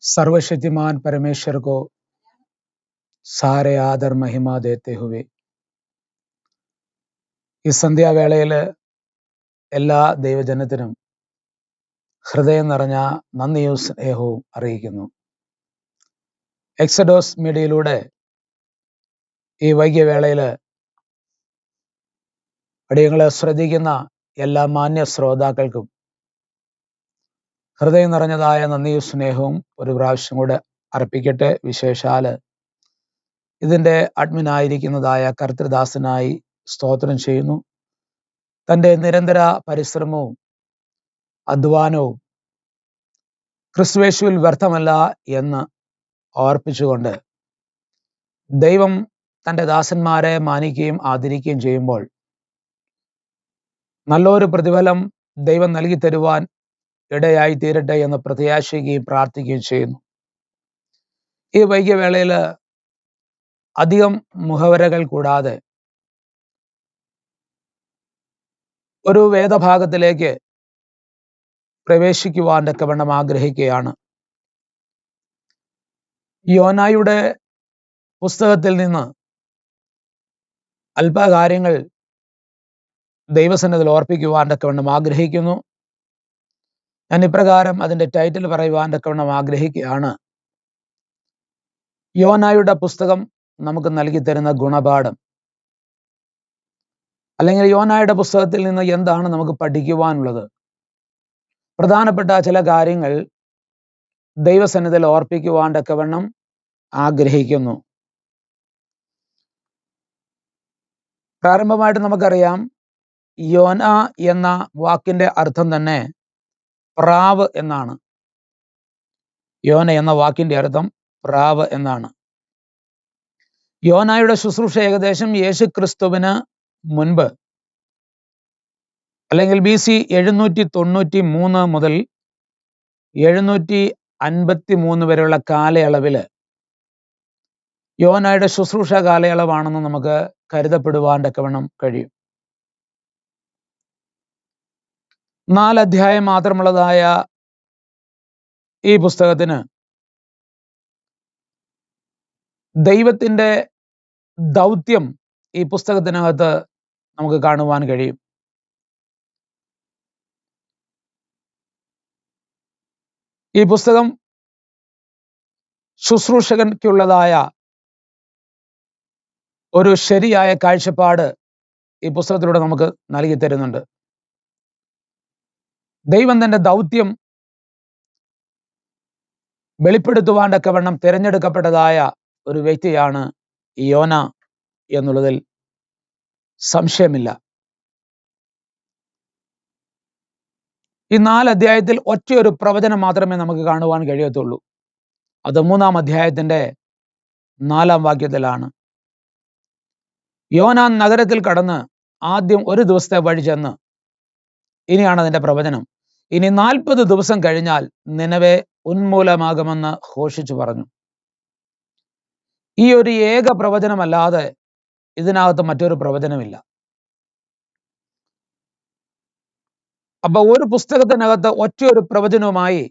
सर्वशक्तिमान परमेश्वर को सारे आदर महिमा देते हुए ഈ സന്ധ്യാവേളയിൽ എല്ലാ ദൈവജനത്തിനും ഹൃദയം നിറഞ്ഞ നന്ദിയും സ്നേഹവും അറിയിക്കുന്നു. എക്സഡോസ് മീഡിയയിലൂടെ ഈ വൈകിയ വേളയിൽ അടിയങ്ങളെ ശ്രദ്ധിക്കുന്ന എല്ലാ മാന്യ ശ്രോതാക്കൾക്കും ഹൃദയം നിറഞ്ഞതായ നന്ദിയും സ്നേഹവും ഒരു പ്രാവശ്യം കൂടെ അർപ്പിക്കട്ടെ. വിശേഷാല് ഇതിൻ്റെ അഡ്മിനായിരിക്കുന്നതായ കർത്തൃദാസനായി സ്തോത്രം ചെയ്യുന്നു. തൻ്റെ നിരന്തര പരിശ്രമവും അധ്വാനവും ക്രിസ്തുയേശുവിൽ വ്യർത്ഥമല്ല എന്ന് ഓർപ്പിച്ചുകൊണ്ട് ദൈവം തൻ്റെ ദാസന്മാരെ മാനിക്കുകയും ആദരിക്കുകയും ചെയ്യുമ്പോൾ നല്ലൊരു പ്രതിഫലം ദൈവം നൽകി തരുവാൻ ഇടയായി തീരട്ടെ എന്ന് പ്രത്യാശിക്കുകയും പ്രാർത്ഥിക്കുകയും ചെയ്യുന്നു. ഈ വൈകിയ വേളയിൽ അധികം മുഖവരകൾ കൂടാതെ ഒരു വേദഭാഗത്തിലേക്ക് പ്രവേശിക്കുവാൻ തക്കവണ്ണം ആഗ്രഹിക്കുകയാണ്. യോനായുടെ പുസ്തകത്തിൽ നിന്ന് അല്പകാര്യങ്ങൾ ദൈവസന്നിധിയിൽ ഓർപ്പിക്കുവാൻ തക്കവണ്ണം ആഗ്രഹിക്കുന്നു. ഞാൻ ഇപ്രകാരം അതിൻ്റെ ടൈറ്റിൽ പറയുവാൻ തക്കവണ്ണം ആഗ്രഹിക്കുകയാണ്: യോനായുടെ പുസ്തകം നമുക്ക് നൽകി തരുന്ന ഗുണപാഠം. അല്ലെങ്കിൽ യോനായുടെ പുസ്തകത്തിൽ നിന്ന് എന്താണ് നമുക്ക് പഠിക്കുവാനുള്ളത്? പ്രധാനപ്പെട്ട ചില കാര്യങ്ങൾ ദൈവസന്നിധിയിൽ ഓർപ്പിക്കുവാൻ തക്കവണ്ണം ആഗ്രഹിക്കുന്നു. പ്രാരംഭമായിട്ട് നമുക്കറിയാം, യോന എന്ന വാക്കിന്റെ അർത്ഥം തന്നെ പ്രാവ് എന്നാണ്. യോന എന്ന വാക്കിന്റെ അർത്ഥം പ്രാവ് എന്നാണ്. യോനായുടെ ശുശ്രൂഷ ഏകദേശം യേശു ക്രിസ്തുവിന് മുൻപ് അല്ലെങ്കിൽ BC 793 മുതൽ 753 വരെയുള്ള കാലയളവിൽ യോനായുടെ ശുശ്രൂഷ കാലയളവാണെന്ന് നമുക്ക് കരുതപ്പെടുവാൻ തക്കവണ്ണം കഴിയും. 4 അധ്യായം മാത്രമുള്ളതായ ഈ പുസ്തകത്തിന് ദൈവത്തിൻ്റെ ദൗത്യം ഈ പുസ്തകത്തിനകത്ത് നമുക്ക് കാണുവാൻ കഴിയും. ഈ പുസ്തകം ശുശ്രൂഷകനുള്ളതായ ഒരു ശരിയായ കാഴ്ചപ്പാട് ഈ പുസ്തകത്തിലൂടെ നമുക്ക് നൽകി തരുന്നുണ്ട്. ദൈവം തൻ്റെ ദൗത്യം വെളിപ്പെടുത്തുവാൻ തക്കവണ്ണം തിരഞ്ഞെടുക്കപ്പെട്ടതായ ഒരു വ്യക്തിയാണ് യോന എന്നുള്ളതിൽ സംശയമില്ല. ഈ 4 അധ്യായത്തിൽ ഒറ്റയൊരു പ്രവചനം മാത്രമേ നമുക്ക് കാണുവാൻ കഴിയത്തുള്ളൂ. അത് 3-ാം അധ്യായത്തിൻ്റെ 4-ാം വാക്യത്തിലാണ്. യോന നഗരത്തിൽ കടന്ന് ആദ്യം ഒരു ദിവസത്തെ വഴി ചെന്ന്, ഇനിയാണ് അതിൻ്റെ പ്രവചനം, ഇനി 40 ദിവസം കഴിഞ്ഞാൽ നിനവെ ഉന്മൂലമാകുമെന്ന് ഘോഷിച്ചു പറഞ്ഞു. ഈ ഒരു ഏക പ്രവചനമല്ലാതെ ഇതിനകത്ത് മറ്റൊരു പ്രവചനമില്ല. അപ്പൊ ഒരു പുസ്തകത്തിനകത്ത് ഒറ്റയൊരു പ്രവചനവുമായി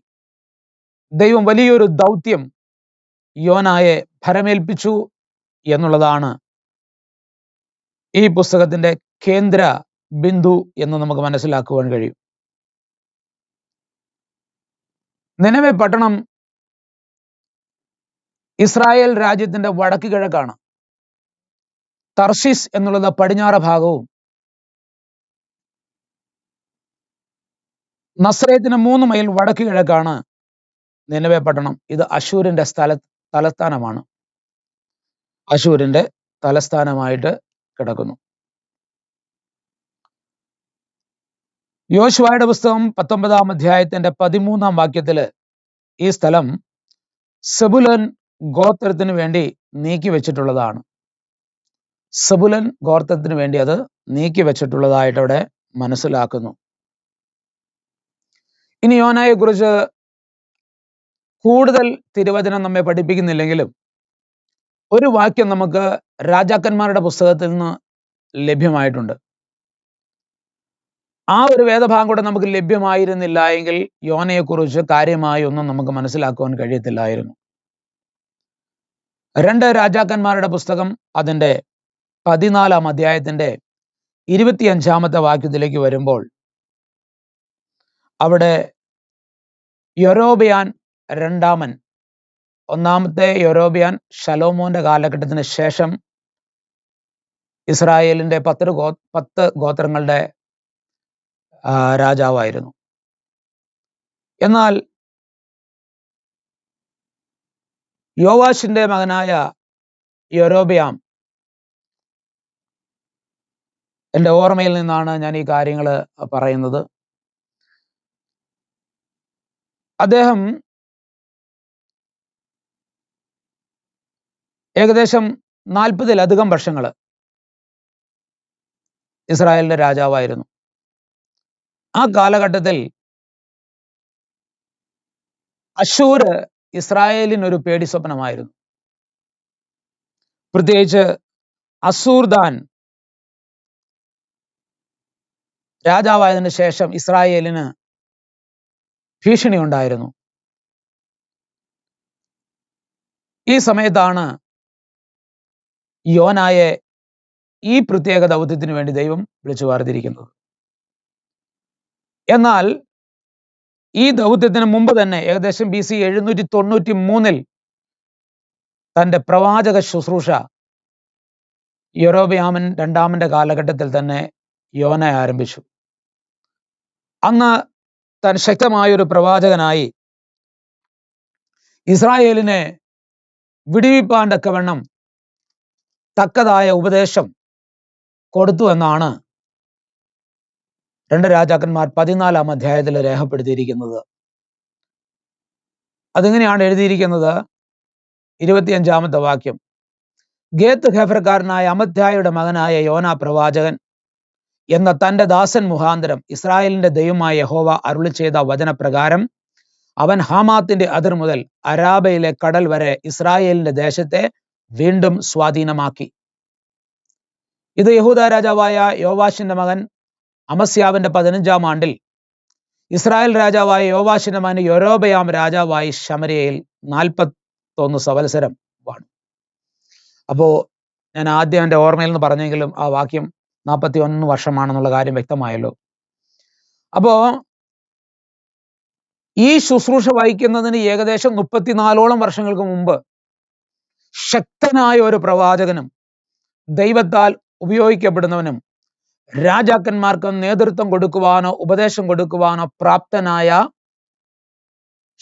ദൈവം വലിയൊരു ദൗത്യം യോനായെ ഭരമേൽപ്പിച്ചു എന്നുള്ളതാണ് ഈ പുസ്തകത്തിന്റെ കേന്ദ്ര ബിന്ദു എന്ന് നമുക്ക് മനസ്സിലാക്കുവാൻ കഴിയും. നിനവെ പട്ടണം ഇസ്രായേൽ രാജ്യത്തിന്റെ വടക്ക് കിഴക്കാണ്. തർശീസ് എന്നുള്ളത് പടിഞ്ഞാറ് ഭാഗവും നസ്രയത്തിന് 3 മൈൽ വടക്ക് കിഴക്കാണ് നിനവെ പട്ടണം. ഇത് അശൂരിന്റെ തലസ്ഥാനമാണ്. അശൂരിന്റെ തലസ്ഥാനമായിട്ട് കിടക്കുന്നു. യോശുവയുടെ പുസ്തകം 19-ാം അധ്യായത്തിന്റെ 13-ാം വാക്യത്തില് ഈ സ്ഥലം സെബുലൻ ഗോത്രത്തിന് വേണ്ടി നീക്കി വെച്ചിട്ടുള്ളതാണ്. സെബുലൻ ഗോത്രത്തിന് വേണ്ടി അത് നീക്കി വെച്ചിട്ടുള്ളതായിട്ട് അവിടെ മനസ്സിലാക്കുന്നു. ഇനി യോനായെ കുറിച്ച് കൂടുതൽ തിരുവചനം നമ്മെ പഠിപ്പിക്കുന്നില്ലെങ്കിലും ഒരു വാക്യം നമുക്ക് രാജാക്കന്മാരുടെ പുസ്തകത്തിൽ നിന്ന് ലഭ്യമായിട്ടുണ്ട്. ആ ഒരു വേദഭാഗം കൂടെ നമുക്ക് ലഭ്യമായിരുന്നില്ല എങ്കിൽ യോനയെക്കുറിച്ച് കാര്യമായി ഒന്നും നമുക്ക് മനസ്സിലാക്കുവാൻ കഴിയത്തില്ലായിരുന്നു. 2 രാജാക്കന്മാരുടെ പുസ്തകം അതിൻ്റെ 14 അധ്യായത്തിന്റെ 25 വാക്യത്തിലേക്ക് വരുമ്പോൾ അവിടെ യൊരോബയാൻ രണ്ടാമൻ, ഒന്നാമത്തെ യൊരോബയാൻ ശലോമോന്റെ കാലഘട്ടത്തിന് ശേഷം ഇസ്രായേലിന്റെ 10 ഗോത്രങ്ങളുടെ രാജാവായിരുന്നു. എന്നാൽ യോവാശിന്റെ മകനായ യൊരോബയാം, എൻ്റെ ഓർമ്മയിൽ നിന്നാണ് ഞാൻ ഈ കാര്യങ്ങൾ പറയുന്നത്, അദ്ദേഹം ഏകദേശം 40-ലധികം വർഷങ്ങൾ ഇസ്രായേലിന്റെ രാജാവായിരുന്നു. ആ കാലഘട്ടത്തിൽ അശൂര് ഇസ്രായേലിനൊരു പേടി സ്വപ്നമായിരുന്നു. പ്രത്യേകിച്ച് അസൂർദാൻ രാജാവായതിനു ശേഷം ഇസ്രായേലിന് ഭീഷണി ഉണ്ടായിരുന്നു. ഈ സമയത്താണ് യോനായെ ഈ പ്രത്യേക ദൗത്യത്തിന് വേണ്ടി ദൈവം വിളിച്ചു വേർതിരിക്കുന്നത്. എന്നാൽ ഈ ദൗത്യത്തിന് മുമ്പ് തന്നെ ഏകദേശം BC 793 തൻ്റെ പ്രവാചക ശുശ്രൂഷ യൊരോബയാമൻ രണ്ടാമന്റെ കാലഘട്ടത്തിൽ തന്നെ യോന ആരംഭിച്ചു. അന്ന് താൻ ശക്തമായൊരു പ്രവാചകനായി ഇസ്രായേലിനെ വിടുവിപ്പാൻ തക്കവണ്ണം തക്കതായ ഉപദേശം കൊടുത്തു എന്നാണ് 2 രാജാക്കന്മാർ 14 അധ്യായത്തിൽ രേഖപ്പെടുത്തിയിരിക്കുന്നത്. അതിങ്ങനെയാണ് എഴുതിയിരിക്കുന്നത്. 25 വാക്യം, ഗേത്ത് ഹെഫർക്കാരനായ അമദ്ധ്യായുടെ മകനായ യോന പ്രവാചകൻ എന്ന തൻ്റെ ദാസൻ മുഖാന്തരം ഇസ്രായേലിന്റെ ദൈവമായ യഹോവ അരുളി ചെയ്ത വചനപ്രകാരം അവൻ ഹാമാത്തിന്റെ അതിർ മുതൽ അരാബയിലെ കടൽ വരെ ഇസ്രായേലിന്റെ ദേശത്തെ വീണ്ടും സ്വാധീനമാക്കി. ഇത് യഹൂദ രാജാവായ യോവാശിന്റെ മകൻ അമസ്യാവിന്റെ 15-ാം ആണ്ടിൽ ഇസ്രായേൽ രാജാവായ യോവാശിന്റെ മകൻ യൊരോബയാം രാജാവായി ശമര്യയിൽ 41 സംവത്സരം വാണു. അപ്പോ ഞാൻ ആദ്യം എൻ്റെ ഓർമ്മയിൽ നിന്ന് പറഞ്ഞെങ്കിലും ആ വാക്യം 41 വർഷമാണെന്നുള്ള കാര്യം വ്യക്തമായല്ലോ. അപ്പോ ഈ ശുശ്രൂഷ വഹിക്കുന്നതിന് ഏകദേശം 34ഓളം വർഷങ്ങൾക്ക് മുമ്പ് ശക്തനായ ഒരു പ്രവാചകനും ദൈവത്താൽ ഉപയോഗിക്കപ്പെടുന്നവനും രാജാക്കന്മാർക്ക് നേതൃത്വം കൊടുക്കുവാനോ ഉപദേശം കൊടുക്കുവാനോ പ്രാപ്തനായ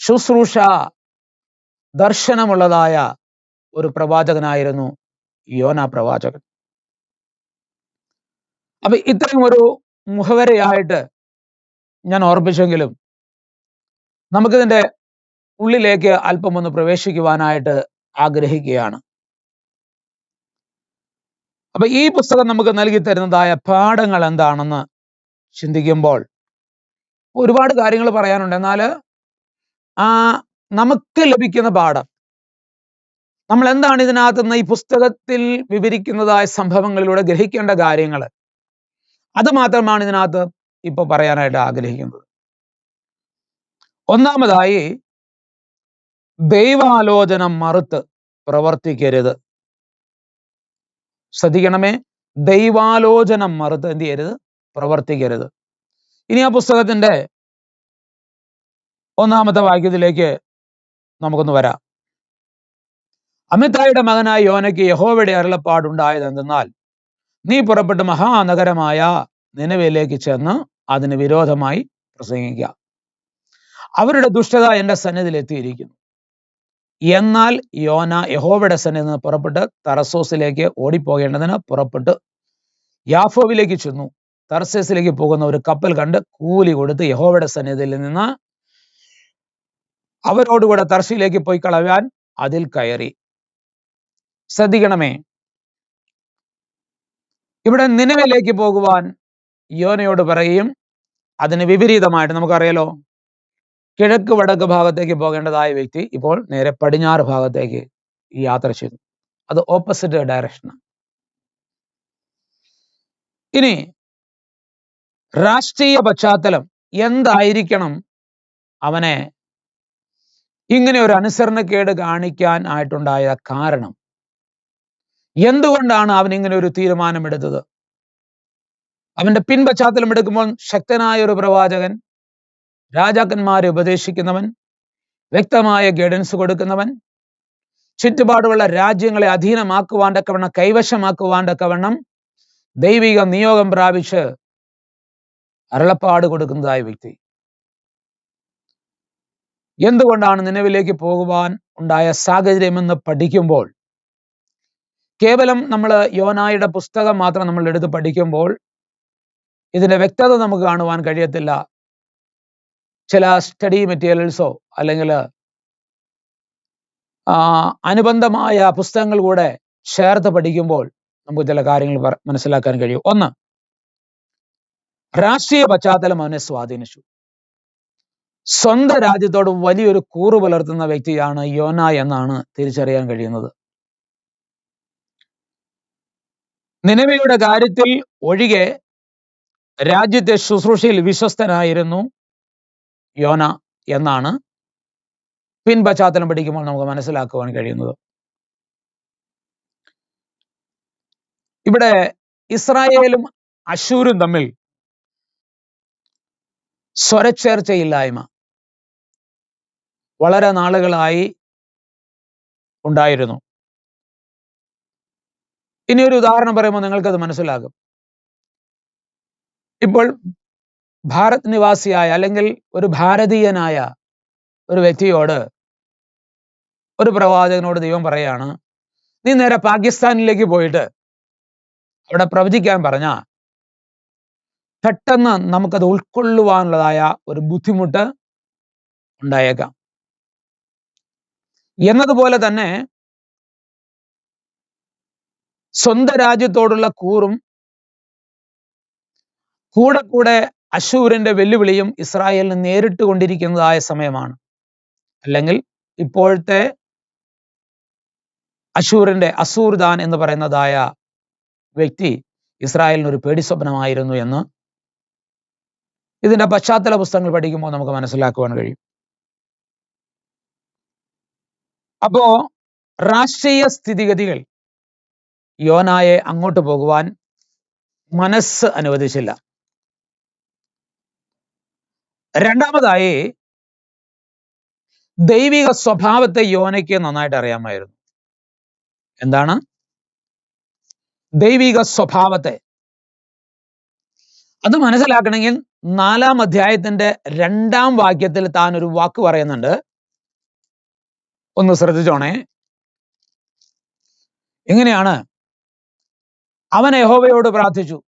ശുശ്രൂഷ ദർശനമുള്ളതായ ഒരു പ്രവാചകനായിരുന്നു യോന പ്രവാചകൻ. അപ്പൊ ഇത്രയും ഒരു മുഖവരയായിട്ട് ഞാൻ ഓർപ്പിച്ചെങ്കിലും നമുക്കിതിൻ്റെ ഉള്ളിലേക്ക് അല്പം ഒന്ന് പ്രവേശിക്കുവാനായിട്ട് ആഗ്രഹിക്കുകയാണ്. അപ്പൊ ഈ പുസ്തകം നമുക്ക് നൽകി തരുന്നതായ പാഠങ്ങൾ എന്താണെന്ന് ചിന്തിക്കുമ്പോൾ ഒരുപാട് കാര്യങ്ങൾ പറയാനുണ്ട്. എന്നാൽ നമുക്ക് ലഭിക്കുന്ന പാഠം, നമ്മൾ എന്താണ് ഇതിനകത്ത് നിന്ന് ഈ പുസ്തകത്തിൽ വിവരിക്കുന്നതായ സംഭവങ്ങളിലൂടെ ഗ്രഹിക്കേണ്ട കാര്യങ്ങൾ, അത് മാത്രമാണ് ഇതിനകത്ത് ഇപ്പൊ പറയാനായിട്ട് ആഗ്രഹിക്കുന്നത്. ഒന്നാമതായി, ദൈവാലോചന മറുത്ത് പ്രവർത്തിക്കരുത്. ശ്രദ്ധിക്കണമേ, ദൈവാലോചന മറുത്ത് എന്ത് ചെയ്യരുത്? പ്രവർത്തിക്കരുത്. ഇനി ആ പുസ്തകത്തിന്റെ 1-ാമത്തെ വാക്യത്തിലേക്ക് നമുക്കൊന്ന് വരാം. അമിത്തായുടെ മകനായ യോനയ്ക്ക് യഹോവയുടെ അരുളപ്പാടുണ്ടായത് എന്തെന്നാൽ, നീ പുറപ്പെട്ട് മഹാനഗരമായ നിനവയിലേക്ക് ചെന്ന് അതിന് വിരോധമായി പ്രസംഗിക്കുക. അവരുടെ ദുഷ്ടത എൻ്റെ സന്നിധിയിൽ എത്തിയിരിക്കുന്നു. എന്നാൽ യോന യഹോവയുടെ സന്നിധിയിൽ നിന്ന് പുറപ്പെട്ട് തർസോസിലേക്ക് ഓടിപ്പോകേണ്ടതിന് പുറപ്പെട്ട് യാഫോവിലേക്ക് ചെന്നു. തർസേസിലേക്ക് പോകുന്ന ഒരു കപ്പൽ കണ്ട് കൂലി കൊടുത്ത് യഹോവയുടെ സന്നിധിയിൽ നിന്ന് അവരോടുകൂടെ തർശിയിലേക്ക് പോയി കളയാൻ അതിൽ കയറി. ശ്രദ്ധിക്കണമേ, ഇവിടെ നിനവയിലേക്ക് പോകുവാൻ യോനയോട് പറയുകയും അതിന് വിപരീതമായിട്ട് നമുക്കറിയാലോ, കിഴക്ക് വടക്ക് ഭാഗത്തേക്ക് പോകേണ്ടതായ വ്യക്തി ഇപ്പോൾ നേരെ പടിഞ്ഞാറ് ഭാഗത്തേക്ക് യാത്ര ചെയ്തു. അത് ഓപ്പോസിറ്റ് ഡയറക്ഷനാണ്. ഇനി രാഷ്ട്രീയ പശ്ചാത്തലം എന്തായിരിക്കണം അവനെ ഇങ്ങനെ ഒരു അനുസരണക്കേട് കാണിക്കാൻ ആയിട്ടുണ്ടായ കാരണം? എന്തുകൊണ്ടാണ് അവൻ ഇങ്ങനെ ഒരു തീരുമാനമെടുത്തത്? അവന്റെ പിൻപശ്ചാത്തലം എടുക്കുമ്പോൾ ശക്തനായ ഒരു പ്രവാചകൻ, രാജാക്കന്മാരെ ഉപദേശിക്കുന്നവൻ, വ്യക്തമായ ഗൈഡൻസ് കൊടുക്കുന്നവൻ, ചുറ്റുപാടുള്ള രാജ്യങ്ങളെ അധീനമാക്കുവാൻ തക്കവണ്ണം, കൈവശമാക്കുവാൻ തക്കവണ്ണം ദൈവിക നിയോഗം പ്രാപിച്ച് അരുളപ്പാട് കൊടുക്കുന്നതായ വ്യക്തി. എന്തുകൊണ്ടാണ് നിനവിലേക്ക് പോകുവാൻ ഉണ്ടായ സാഹചര്യമെന്ന് പഠിക്കുമ്പോൾ, കേവലം നമ്മൾ യോനായുടെ പുസ്തകം മാത്രം നമ്മൾ എടുത്ത് പഠിക്കുമ്പോൾ ഇതിന്റെ വ്യക്തത നമുക്ക് കാണുവാൻ കഴിയത്തില്ല. ചില സ്റ്റഡി മെറ്റീരിയൽസോ അല്ലെങ്കിൽ അനുബന്ധമായ പുസ്തകങ്ങൾ കൂടെ ചേർത്ത് പഠിക്കുമ്പോൾ നമുക്ക് ചില കാര്യങ്ങൾ മനസ്സിലാക്കാൻ കഴിയും. ഒന്ന്, രാഷ്ട്രീയ പശ്ചാത്തലം അവനെ സ്വാധീനിച്ചു. സ്വന്തം രാജ്യത്തോട് വലിയൊരു കൂറ് പുലർത്തുന്ന വ്യക്തിയാണ് യോന എന്നാണ് തിരിച്ചറിയാൻ കഴിയുന്നത്. നിനവയുടെ കാര്യത്തിൽ ഒഴികെ രാജ്യത്തെ ശുശ്രൂഷയിൽ വിശ്വസ്തനായിരുന്നു യോന എന്നാണ് പിൻപശ്ചാത്തലം പഠിക്കുമ്പോൾ നമുക്ക് മനസ്സിലാക്കുവാൻ കഴിയുന്നത്. ഇവിടെ ഇസ്രായേലും അശൂരും തമ്മിൽ സ്വരച്ചേർച്ചയില്ലായ്മ വളരെ നാളുകളായി ഉണ്ടായിരുന്നു. ഇനി ഒരു ഉദാഹരണം പറയുമ്പോൾ നിങ്ങൾക്കത് മനസ്സിലാകും. ഇപ്പോൾ ഭാരത് നിവാസിയായ അല്ലെങ്കിൽ ഒരു ഭാരതീയനായ ഒരു വ്യക്തിയോട്, ഒരു പ്രവാചകനോട് ദൈവം പറയാണ്, നീ നേരെ പാകിസ്ഥാനിലേക്ക് പോയിട്ട് അവിടെ പ്രവചിക്കാൻ പറഞ്ഞ പെട്ടെന്ന് നമുക്കത് ഉൾക്കൊള്ളുവാനുള്ളതായ ഒരു ബുദ്ധിമുട്ട് ഉണ്ടായേക്കാം. എന്നതുപോലെ തന്നെ സ്വന്തം രാജ്യത്തോടുള്ള കൂറും കൂടെ കൂടെ അശൂരിന്റെ വെല്ലുവിളിയും ഇസ്രായേലിന് നേരിട്ട് കൊണ്ടിരിക്കുന്നതായ സമയമാണ്. അല്ലെങ്കിൽ ഇപ്പോഴത്തെ അശൂറിന്റെ അസൂർദാൻ എന്ന് പറയുന്നതായ വ്യക്തി ഇസ്രായേലിന് ഒരു പേടി സ്വപ്നമായിരുന്നു എന്ന് ഇതിന്റെ പശ്ചാത്തല പുസ്തകങ്ങൾ പഠിക്കുമ്പോൾ നമുക്ക് മനസ്സിലാക്കുവാൻ കഴിയും. അപ്പോ രാഷ്ട്രീയ സ്ഥിതിഗതികൾ യോനായെ അങ്ങോട്ട് പോകുവാൻ മനസ്സ് അനുവദിച്ചില്ല. രണ്ടാമതായി, ദൈവിക സ്വഭാവത്തെ യോനയ്ക്ക് നന്നായിട്ട് അറിയാമായിരുന്നു. എന്താണ് ദൈവിക സ്വഭാവത്തെ? അത് മനസ്സിലാക്കണമെങ്കിൽ 4-ാം അധ്യായത്തിന്റെ 2-ാം വാക്യത്തിൽ താൻ ഒരു വാക്ക് പറയുന്നുണ്ട്. ഒന്ന് ശ്രദ്ധിച്ചോണേ. എങ്ങനെയാണ്? അവൻ യഹോവയോട് പ്രാർത്ഥിച്ചു,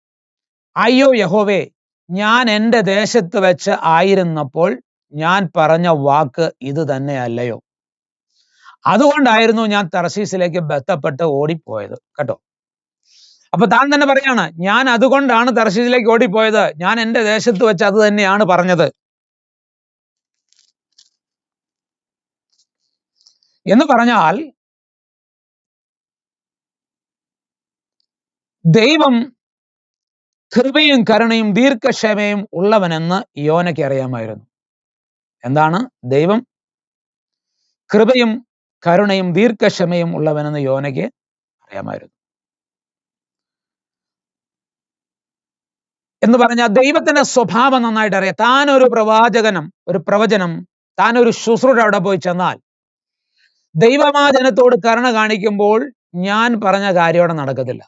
അയ്യോ യഹോവേ, ഞാൻ എൻ്റെ ദേശത്ത് വെച്ച് ആയിരുന്നപ്പോൾ ഞാൻ പറഞ്ഞ വാക്ക് ഇത് തന്നെയല്ലയോ? അതുകൊണ്ടായിരുന്നു ഞാൻ തർശീസിലേക്ക് ബന്ധപ്പെട്ട് ഓടിപ്പോയത്. കേട്ടോ, അപ്പൊ താൻ തന്നെ പറയാണ്, ഞാൻ അതുകൊണ്ടാണ് തർശീസിലേക്ക് ഓടിപ്പോയത്, ഞാൻ എൻ്റെ ദേശത്ത് വെച്ച് അത് തന്നെയാണ് പറഞ്ഞത് എന്ന് പറഞ്ഞാൽ, ദൈവം കൃപയും കരുണയും ദീർഘക്ഷമയും ഉള്ളവനെന്ന് യോനയ്ക്ക് അറിയാമായിരുന്നു. എന്താണ്? ദൈവം കൃപയും കരുണയും ദീർഘക്ഷമയും ഉള്ളവനെന്ന് യോനയ്ക്ക് അറിയാമായിരുന്നു. എന്ന് പറഞ്ഞാൽ ദൈവത്തിന്റെ സ്വഭാവം നന്നായിട്ട് അറിയാം. താൻ ഒരു പ്രവചനം താൻ ഒരു ശുശ്രൂഷ അവിടെ പോയി ചെന്നാൽ ദൈവമാജനത്തോട് കരുണ കാണിക്കുമ്പോൾ ഞാൻ പറഞ്ഞ കാര്യം അവിടെ നടക്കത്തില്ല.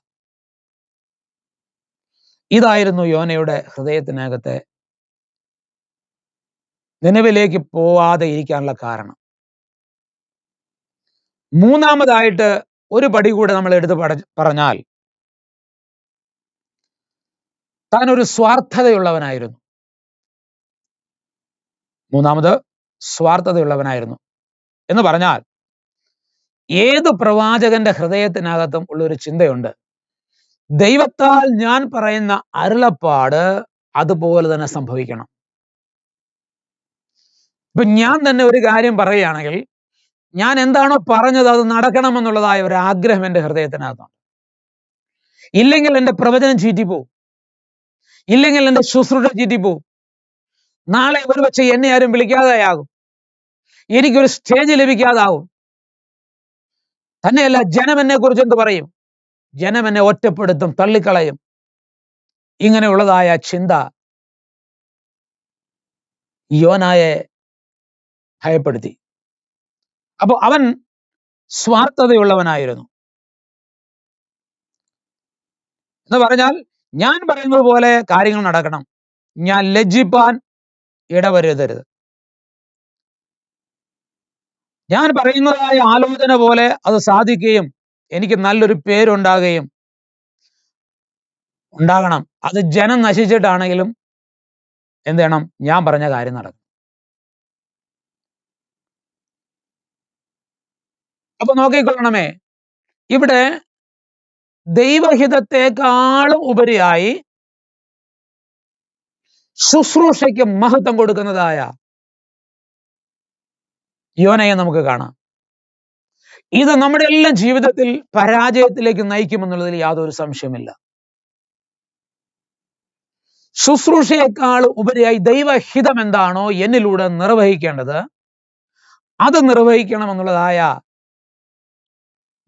ഇതായിരുന്നു യോനയുടെ ഹൃദയത്തിനകത്തെ നിനവിലേക്ക് പോവാതെ ഇരിക്കാനുള്ള കാരണം. മൂന്നാമതായിട്ട് ഒരു പടി കൂടെ നമ്മൾ എടുത്ത് പറഞ്ഞാൽ, താൻ ഒരു സ്വാർത്ഥതയുള്ളവനായിരുന്നു. മൂന്നാമത് സ്വാർത്ഥതയുള്ളവനായിരുന്നു എന്ന് പറഞ്ഞാൽ, ഏത് പ്രവാചകന്റെ ഹൃദയത്തിനകത്തും ഉള്ളൊരു ചിന്തയുണ്ട്, ദൈവത്താൽ ഞാൻ പറയുന്ന അരുളപ്പാട് അതുപോലെ തന്നെ സംഭവിക്കണം. ഇപ്പൊ ഞാൻ തന്നെ ഒരു കാര്യം പറയുകയാണെങ്കിൽ ഞാൻ എന്താണോ പറഞ്ഞത് അത് നടക്കണമെന്നുള്ളതായ ഒരു ആഗ്രഹം എൻ്റെ ഹൃദയത്തിനകത്തുണ്ട്. ഇല്ലെങ്കിൽ എൻ്റെ പ്രവചനം ചീറ്റിപ്പോവും. ഇല്ലെങ്കിൽ എന്റെ ശുശ്രൂഷ ചീറ്റിപ്പോവും. നാളെ ഒരുപക്ഷെ എന്നെ ആരും വിളിക്കാതെയാകും, എനിക്കൊരു സ്റ്റേജ് ലഭിക്കാതാവും. തന്നെയല്ല, ജനം എന്നെ കുറിച്ച് എന്ത് പറയും? ജനം എന്നെ ഒറ്റപ്പെടുത്തും, തള്ളിക്കളയും. ഇങ്ങനെയുള്ളതായ ചിന്ത യോനായെ ഭയപ്പെടുത്തി. അപ്പൊ അവൻ സ്വാർത്ഥതയുള്ളവനായിരുന്നു. എന്ന് പറഞ്ഞാൽ, ഞാൻ പറയുന്നത് പോലെ കാര്യങ്ങൾ നടക്കണം, ഞാൻ ലജ്ജിപ്പാൻ ഇടവരുതരുത്, ഞാൻ പറയുന്നതായ ആലോചന പോലെ അത് സാധിക്കുകയും എനിക്ക് നല്ലൊരു പേരുണ്ടാകുകയും ഉണ്ടാകണം. അത് ജനം നശിച്ചിട്ടാണെങ്കിലും എന്ത് ചെയ്യണം? ഞാൻ പറഞ്ഞ കാര്യം നടക്കും. അപ്പൊ നോക്കിക്കൊള്ളണമേ, ഇവിടെ ദൈവഹിതത്തെക്കാളും ഉപരിയായി ശുശ്രൂഷയ്ക്ക് മഹത്വം കൊടുക്കുന്നതായ യോനയെ നമുക്ക് കാണാം. ഇത് നമ്മുടെ എല്ലാം ജീവിതത്തിൽ പരാജയത്തിലേക്ക് നയിക്കുമെന്നുള്ളതിൽ യാതൊരു സംശയമില്ല. ശുശ്രൂഷയേക്കാൾ ഉപരിയായി ദൈവഹിതം എന്താണോ എന്നിലൂടെ നിർവഹിക്കേണ്ടത്, അത് നിർവഹിക്കണമെന്നുള്ളതായ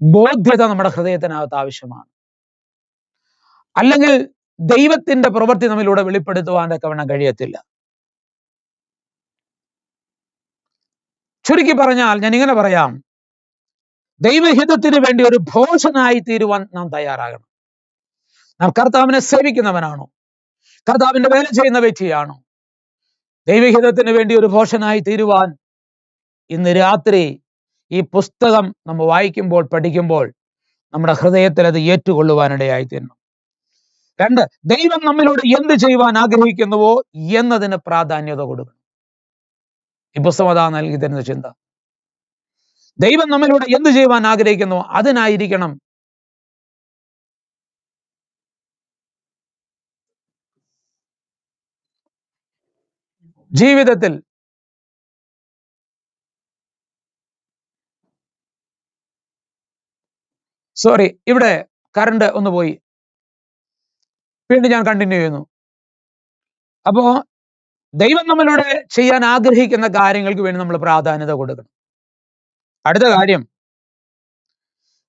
ബോധ്യത നമ്മുടെ ഹൃദയത്തിനകത്ത് ആവശ്യമാണ്. അല്ലെങ്കിൽ ദൈവത്തിന്റെ പ്രവൃത്തി നമ്മിലൂടെ വെളിപ്പെടുത്തുവാൻ തക്കവണ്ണം കഴിയത്തില്ല. ചുരുക്കി പറഞ്ഞാൽ ഞാൻ ഇങ്ങനെ പറയാം, ദൈവഹിതത്തിന് വേണ്ടി ഒരു ഭോഷനായി തീരുവാൻ നാം തയ്യാറാകണം. നാം കർത്താവിനെ സേവിക്കുന്നവനാണോ? കർത്താവിന്റെ വേല ചെയ്യുന്ന വ്യക്തിയാണോ? ദൈവഹിതത്തിന് വേണ്ടി ഒരു ഭോഷനായി തീരുവാൻ ഇന്ന് രാത്രി ഈ പുസ്തകം നമ്മൾ വായിക്കുമ്പോൾ, പഠിക്കുമ്പോൾ നമ്മുടെ ഹൃദയത്തിൽ അത് ഏറ്റുകൊള്ളുവാനിടയായി തീരണം. 2, ദൈവം നമ്മിലൂടെ എന്ത് ചെയ്യുവാൻ ആഗ്രഹിക്കുന്നുവോ എന്നതിന് പ്രാധാന്യത കൊടുക്കണം. ഈ പുസ്തകം അതാ നൽകി തരുന്ന ചിന്ത. ദൈവം നമ്മിലൂടെ എന്ത് ചെയ്യുവാൻ ആഗ്രഹിക്കുന്നുവോ അതിനായിരിക്കണം ജീവിതത്തിൽ ഇവിടെ കറണ്ട് ഒന്ന് പോയി, വീണ്ടും ഞാൻ കണ്ടിന്യൂ ചെയ്യുന്നു. അപ്പോ ദൈവം നമ്മളിലൂടെ ചെയ്യാൻ ആഗ്രഹിക്കുന്ന കാര്യങ്ങൾക്ക് വേണ്ടി നമ്മൾ പ്രാധാന്യത കൊടുക്കണം. അടുത്ത കാര്യം,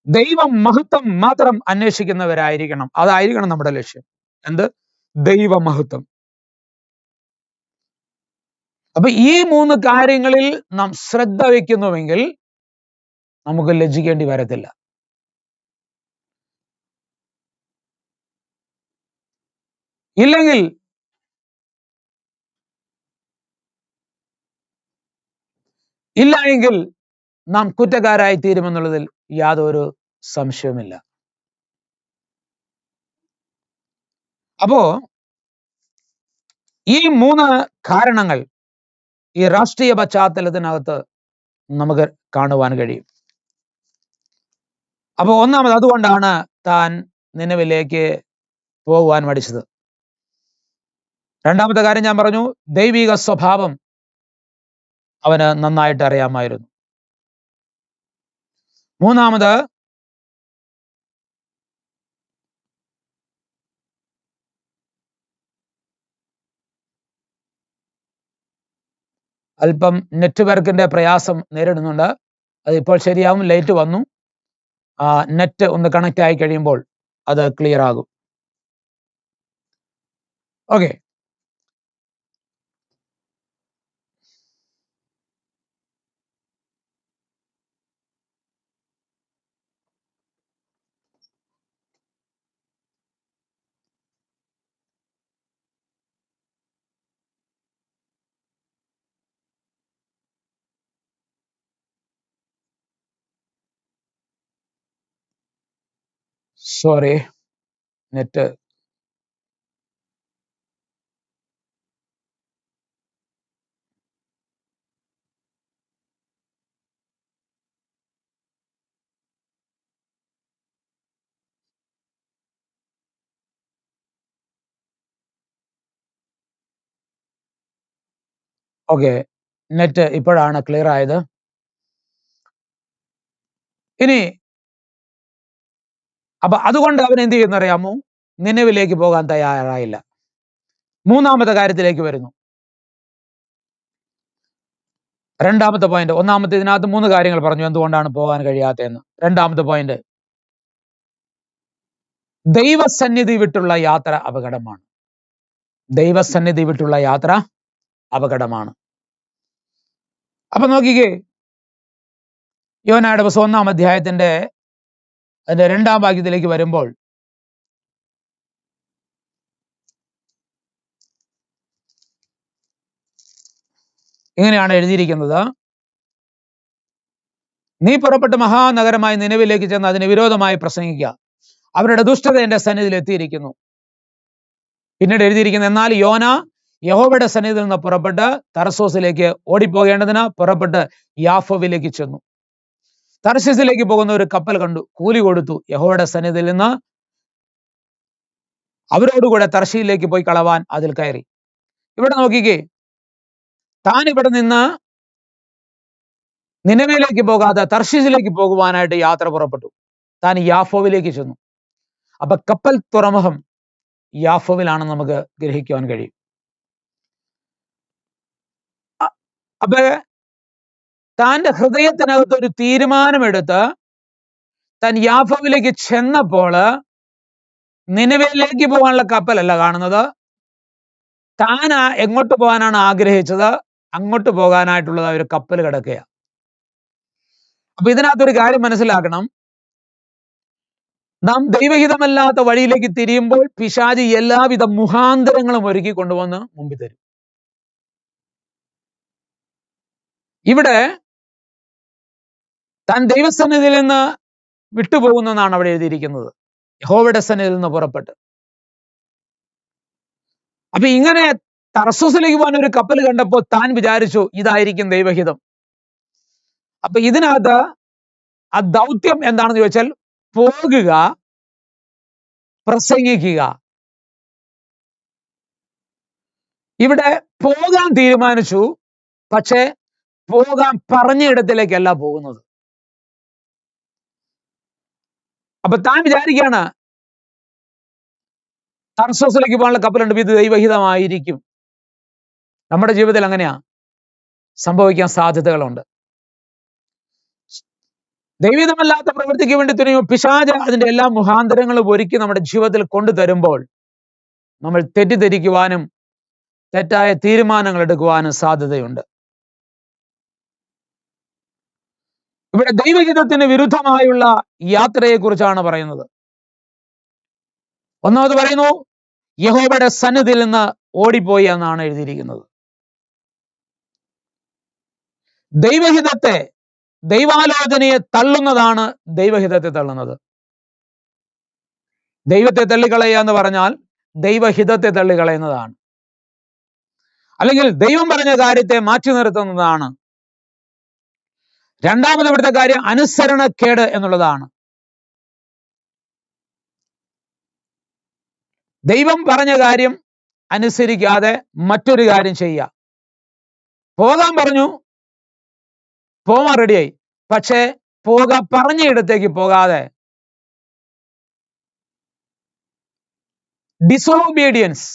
ദൈവം മഹത്വം മാത്രം അന്വേഷിക്കുന്നവരായിരിക്കണം. അതായിരിക്കണം നമ്മുടെ ലക്ഷ്യം. എന്ത്? ദൈവമഹത്വം. അപ്പൊ ഈ 3 കാര്യങ്ങളിൽ നാം ശ്രദ്ധ വയ്ക്കുന്നുവെങ്കിൽ നമുക്ക് ലജ്ജിക്കേണ്ടി വരത്തില്ല. ഇല്ല എങ്കിൽ നാം കുറ്റക്കാരായി തീരുമെന്നുള്ളതിൽ യാതൊരു സംശയവുമില്ല. അപ്പോ ഈ 3 കാരണങ്ങൾ ഈ രാഷ്ട്രീയ പശ്ചാത്തലത്തിനകത്ത് നമുക്ക് കാണുവാൻ കഴിയും. അപ്പൊ ഒന്നാമത്, അതുകൊണ്ടാണ് താൻ നിനവിലേക്ക് പോകുവാൻ മടിച്ചത്. രണ്ടാമത്തെ കാര്യം ഞാൻ പറഞ്ഞു, ദൈവിക സ്വഭാവം അവന് നന്നായിട്ട് അറിയാമായിരുന്നു. മൂന്നാമത്, അല്പം നെറ്റ്വർക്കിന്റെ പ്രയാസം നേരിടുന്നുണ്ട്. അത് ഇപ്പോൾ ശരിയാവും. ലൈറ്റ് വന്നു. നെറ്റ് ഒന്ന് കണക്ട് ആയി കഴിയുമ്പോൾ അത് ക്ലിയർ ആകും. Okay. Sorry, net okay. Net ഇപ്പോഴാണ് ക്ലിയർ ആയത്. ഇനി അപ്പൊ അതുകൊണ്ട് അവൻ എന്ത് ചെയ്യുന്നറിയാമോ? നിനവിലേക്ക് പോകാൻ തയ്യാറായില്ല. മൂന്നാമത്തെ കാര്യത്തിലേക്ക് വരുന്നു. രണ്ടാമത്തെ പോയിന്റ്. ഒന്നാമത്തെ ഇതിനകത്ത് 3 കാര്യങ്ങൾ പറഞ്ഞു എന്തുകൊണ്ടാണ് പോകാൻ കഴിയാത്തതെന്ന്. രണ്ടാമത്തെ പോയിന്റ്, ദൈവസന്നിധി വിട്ടുള്ള യാത്ര അപകടമാണ്. ദൈവസന്നിധി വിട്ടുള്ള യാത്ര അപകടമാണ്. അപ്പൊ നോക്കിക്കേ, യോനായുടെ പുസ്തകം 1-ാം അധ്യായത്തിന്റെ അതിന്റെ 2-ാം വാക്യത്തിലേക്ക് വരുമ്പോൾ ഇങ്ങനെയാണ് എഴുതിയിരിക്കുന്നത്: നീ പുറപ്പെട്ട് മഹാനഗരമായ നിനവിലേക്ക് ചെന്ന് അതിന് വിരോധമായി പ്രസംഗിക്കുക. അവരുടെ ദുഷ്ടത എന്റെ സന്നിധിയിൽ എത്തിയിരിക്കുന്നു. പിന്നീട് എഴുതിയിരിക്കുന്നത്: എന്നാൽ യോന യഹോവയുടെ സന്നിധിയിൽ നിന്ന് പുറപ്പെട്ട് തർസോസിലേക്ക് ഓടിപ്പോകേണ്ടതിന് പുറപ്പെട്ട് യാഫോവിലേക്ക് ചെന്നു. തർശീസിലേക്ക് പോകുന്ന ഒരു കപ്പൽ കണ്ടു, കൂലി കൊടുത്തു, യഹോവയുടെ സന്നിധിയിൽ നിന്ന് അവരോടുകൂടെ തർശീയിലേക്ക് പോയി കളവാൻ അതിൽ കയറി. ഇവിടെ നോക്കിക്കേ, താൻ ഇവിടെ നിന്ന് നിനവയിലേക്ക് പോകാതെ തർശീസിലേക്ക് പോകുവാനായിട്ട് യാത്ര പുറപ്പെട്ടു. താൻ യാഫോവിലേക്ക് ചെന്നു. അപ്പൊ കപ്പൽ തുറമുഖം യാഫോവിലാണെന്ന് നമുക്ക് ഗ്രഹിക്കുവാൻ കഴിയും. അപ്പൊ താന്റെ ഹൃദയത്തിനകത്ത് ഒരു തീരുമാനമെടുത്ത് താൻ യാഫോവിലേക്ക് ചെന്നപ്പോൾ നിനവയിലേക്ക് പോകാനുള്ള കപ്പലല്ല കാണുന്നത്. താൻ എങ്ങോട്ട് പോകാനാണ് ആഗ്രഹിച്ചത് അങ്ങോട്ട് പോകാനായിട്ടുള്ളത് ഒരു കപ്പൽ കിടക്കുക. അപ്പൊ ഇതിനകത്തൊരു കാര്യം മനസ്സിലാക്കണം. നാം ദൈവഹിതമല്ലാത്ത വഴിയിലേക്ക് തിരിയുമ്പോൾ പിശാചി എല്ലാവിധ മുഖാന്തരങ്ങളും ഒരുക്കി കൊണ്ടുവന്ന് മുമ്പിൽ തരും. ഇവിടെ താൻ ദൈവസന്നിധിയിൽ നിന്ന് വിട്ടുപോകുന്നെന്നാണ് അവിടെ എഴുതിയിരിക്കുന്നത്, യഹോവയുടെ സന്നിധിയിൽ നിന്ന് പുറപ്പെട്ട്. അപ്പൊ ഇങ്ങനെ തർസൂസിലേക്ക് പോകാൻ ഒരു കപ്പൽ കണ്ടപ്പോൾ താൻ വിചാരിച്ചു ഇതായിരിക്കും ദൈവഹിതം. അപ്പൊ ഇതിനകത്ത് ആ ദൗത്യം എന്താണെന്ന് ചോദിച്ചാൽ പോകുക, പ്രസംഗിക്കുക. ഇവിടെ പോകാൻ തീരുമാനിച്ചു, പക്ഷേ പോകാൻ പറഞ്ഞ ഇടത്തിലേക്കല്ല പോകുന്നത്. അപ്പൊ താൻ വിചാരിക്കുകയാണ് തർസോസിലേക്ക് പോകാനുള്ള കപ്പലുണ്ട്, ഇത് ദൈവഹിതമായിരിക്കും. നമ്മുടെ ജീവിതത്തിൽ അങ്ങനെയാ സംഭവിക്കാൻ സാധ്യതകളുണ്ട്. ദൈവഹിതമല്ലാത്ത പ്രവൃത്തിക്ക് വേണ്ടി തുനിയുമ്പോൾ പിശാച് അതിന്റെ എല്ലാ മുഖാന്തരങ്ങളും ഒരുക്കി നമ്മുടെ ജീവിതത്തിൽ കൊണ്ടുതരുമ്പോൾ നമ്മൾ തെറ്റിദ്ധരിക്കുവാനും തെറ്റായ തീരുമാനങ്ങൾ എടുക്കുവാനും സാധ്യതയുണ്ട്. ഇവിടെ ദൈവഹിതത്തിന് വിരുദ്ധമായുള്ള യാത്രയെ കുറിച്ചാണ് പറയുന്നത്. ഒന്നാമത് പറയുന്നു, യഹോവയുടെ സന്നിധിയിൽ നിന്ന് ഓടിപ്പോയി എന്നാണ് എഴുതിയിരിക്കുന്നത്. ദൈവഹിതത്തെ, ദൈവാലോചനയെ തള്ളുന്നതാണ് ദൈവഹിതത്തെ തള്ളുന്നത്. ദൈവത്തെ തള്ളിക്കളയുക എന്ന് പറഞ്ഞാൽ ദൈവഹിതത്തെ തള്ളിക്കളയുന്നതാണ്, അല്ലെങ്കിൽ ദൈവം പറഞ്ഞ കാര്യത്തെ മാറ്റി നിർത്തുന്നതാണ്. രണ്ടാമത് ഇവിടുത്തെ കാര്യം അനുസരണക്കേട് എന്നുള്ളതാണ്. ദൈവം പറഞ്ഞ കാര്യം അനുസരിക്കാതെ മറ്റൊരു കാര്യം ചെയ്യുക. പോകാൻ പറഞ്ഞു, പോകാൻ റെഡിയായി, പക്ഷേ പറഞ്ഞ ഇടത്തേക്ക് പോകാതെ ഡിസോബീഡിയൻസ്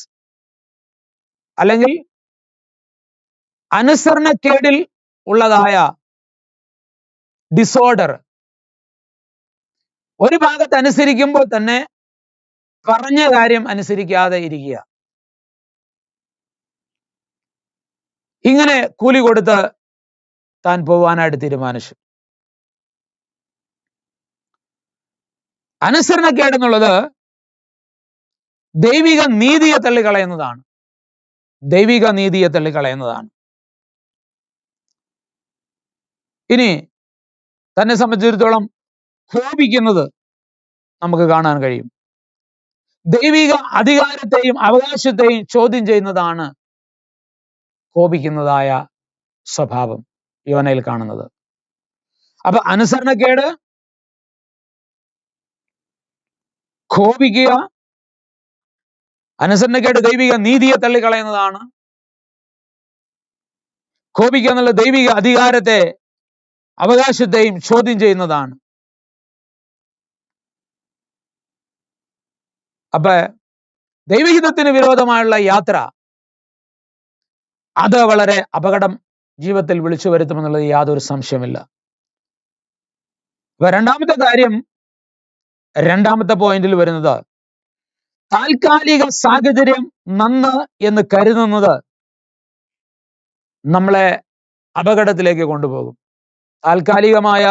അല്ലെങ്കിൽ അനുസരണക്കേടിൽ ഉള്ളതായ ഡിസോർഡർ, ഒരു ഭാഗത്ത് അനുസരിക്കുമ്പോൾ തന്നെ പറഞ്ഞ കാര്യം അനുസരിക്കാതെ ഇരിക്കുക. ഇങ്ങനെ കൂലി കൊടുത്ത് താൻ പോവാനായിട്ട് തീരുമാനിച്ചു. അനുസരണക്കേടെന്നുള്ളത് ദൈവിക നീതിയെ തള്ളിക്കളയുന്നതാണ്. ദൈവിക നീതിയെ തള്ളിക്കളയുന്നതാണ്. ഇനി തന്നെ സംബന്ധിച്ചിടത്തോളം കോപിക്കുന്നത് നമുക്ക് കാണാൻ കഴിയും. ദൈവിക അധികാരത്തെയും അവകാശത്തെയും ചോദ്യം ചെയ്യുന്നതാണ് കോപിക്കുന്നതായ സ്വഭാവം യോനയിൽ കാണുന്നത്. അപ്പൊ അനുസരണക്കേട്, കോപിക്കുക, അനുസരണക്കേട് ദൈവിക നീതിയെ തള്ളിക്കളയുന്നതാണ്. കോപിക്കുക എന്നുള്ള ദൈവിക അധികാരത്തെ അവകാശത്തെയും ചോദ്യം ചെയ്യുന്നതാണ്. അപ്പൊ ദൈവഹിതത്തിന് വിരോധമായുള്ള യാത്ര അത് വളരെ അപകടം ജീവിതത്തിൽ വിളിച്ചു വരുത്തുമെന്നുള്ളത് യാതൊരു സംശയമില്ല. അപ്പൊ രണ്ടാമത്തെ പോയിന്റിൽ വരുന്നത്, താൽക്കാലിക സാഹചര്യം നന്ന് എന്ന് കരുതുന്നത് നമ്മളെ അപകടത്തിലേക്ക് കൊണ്ടുപോകും. താൽക്കാലികമായ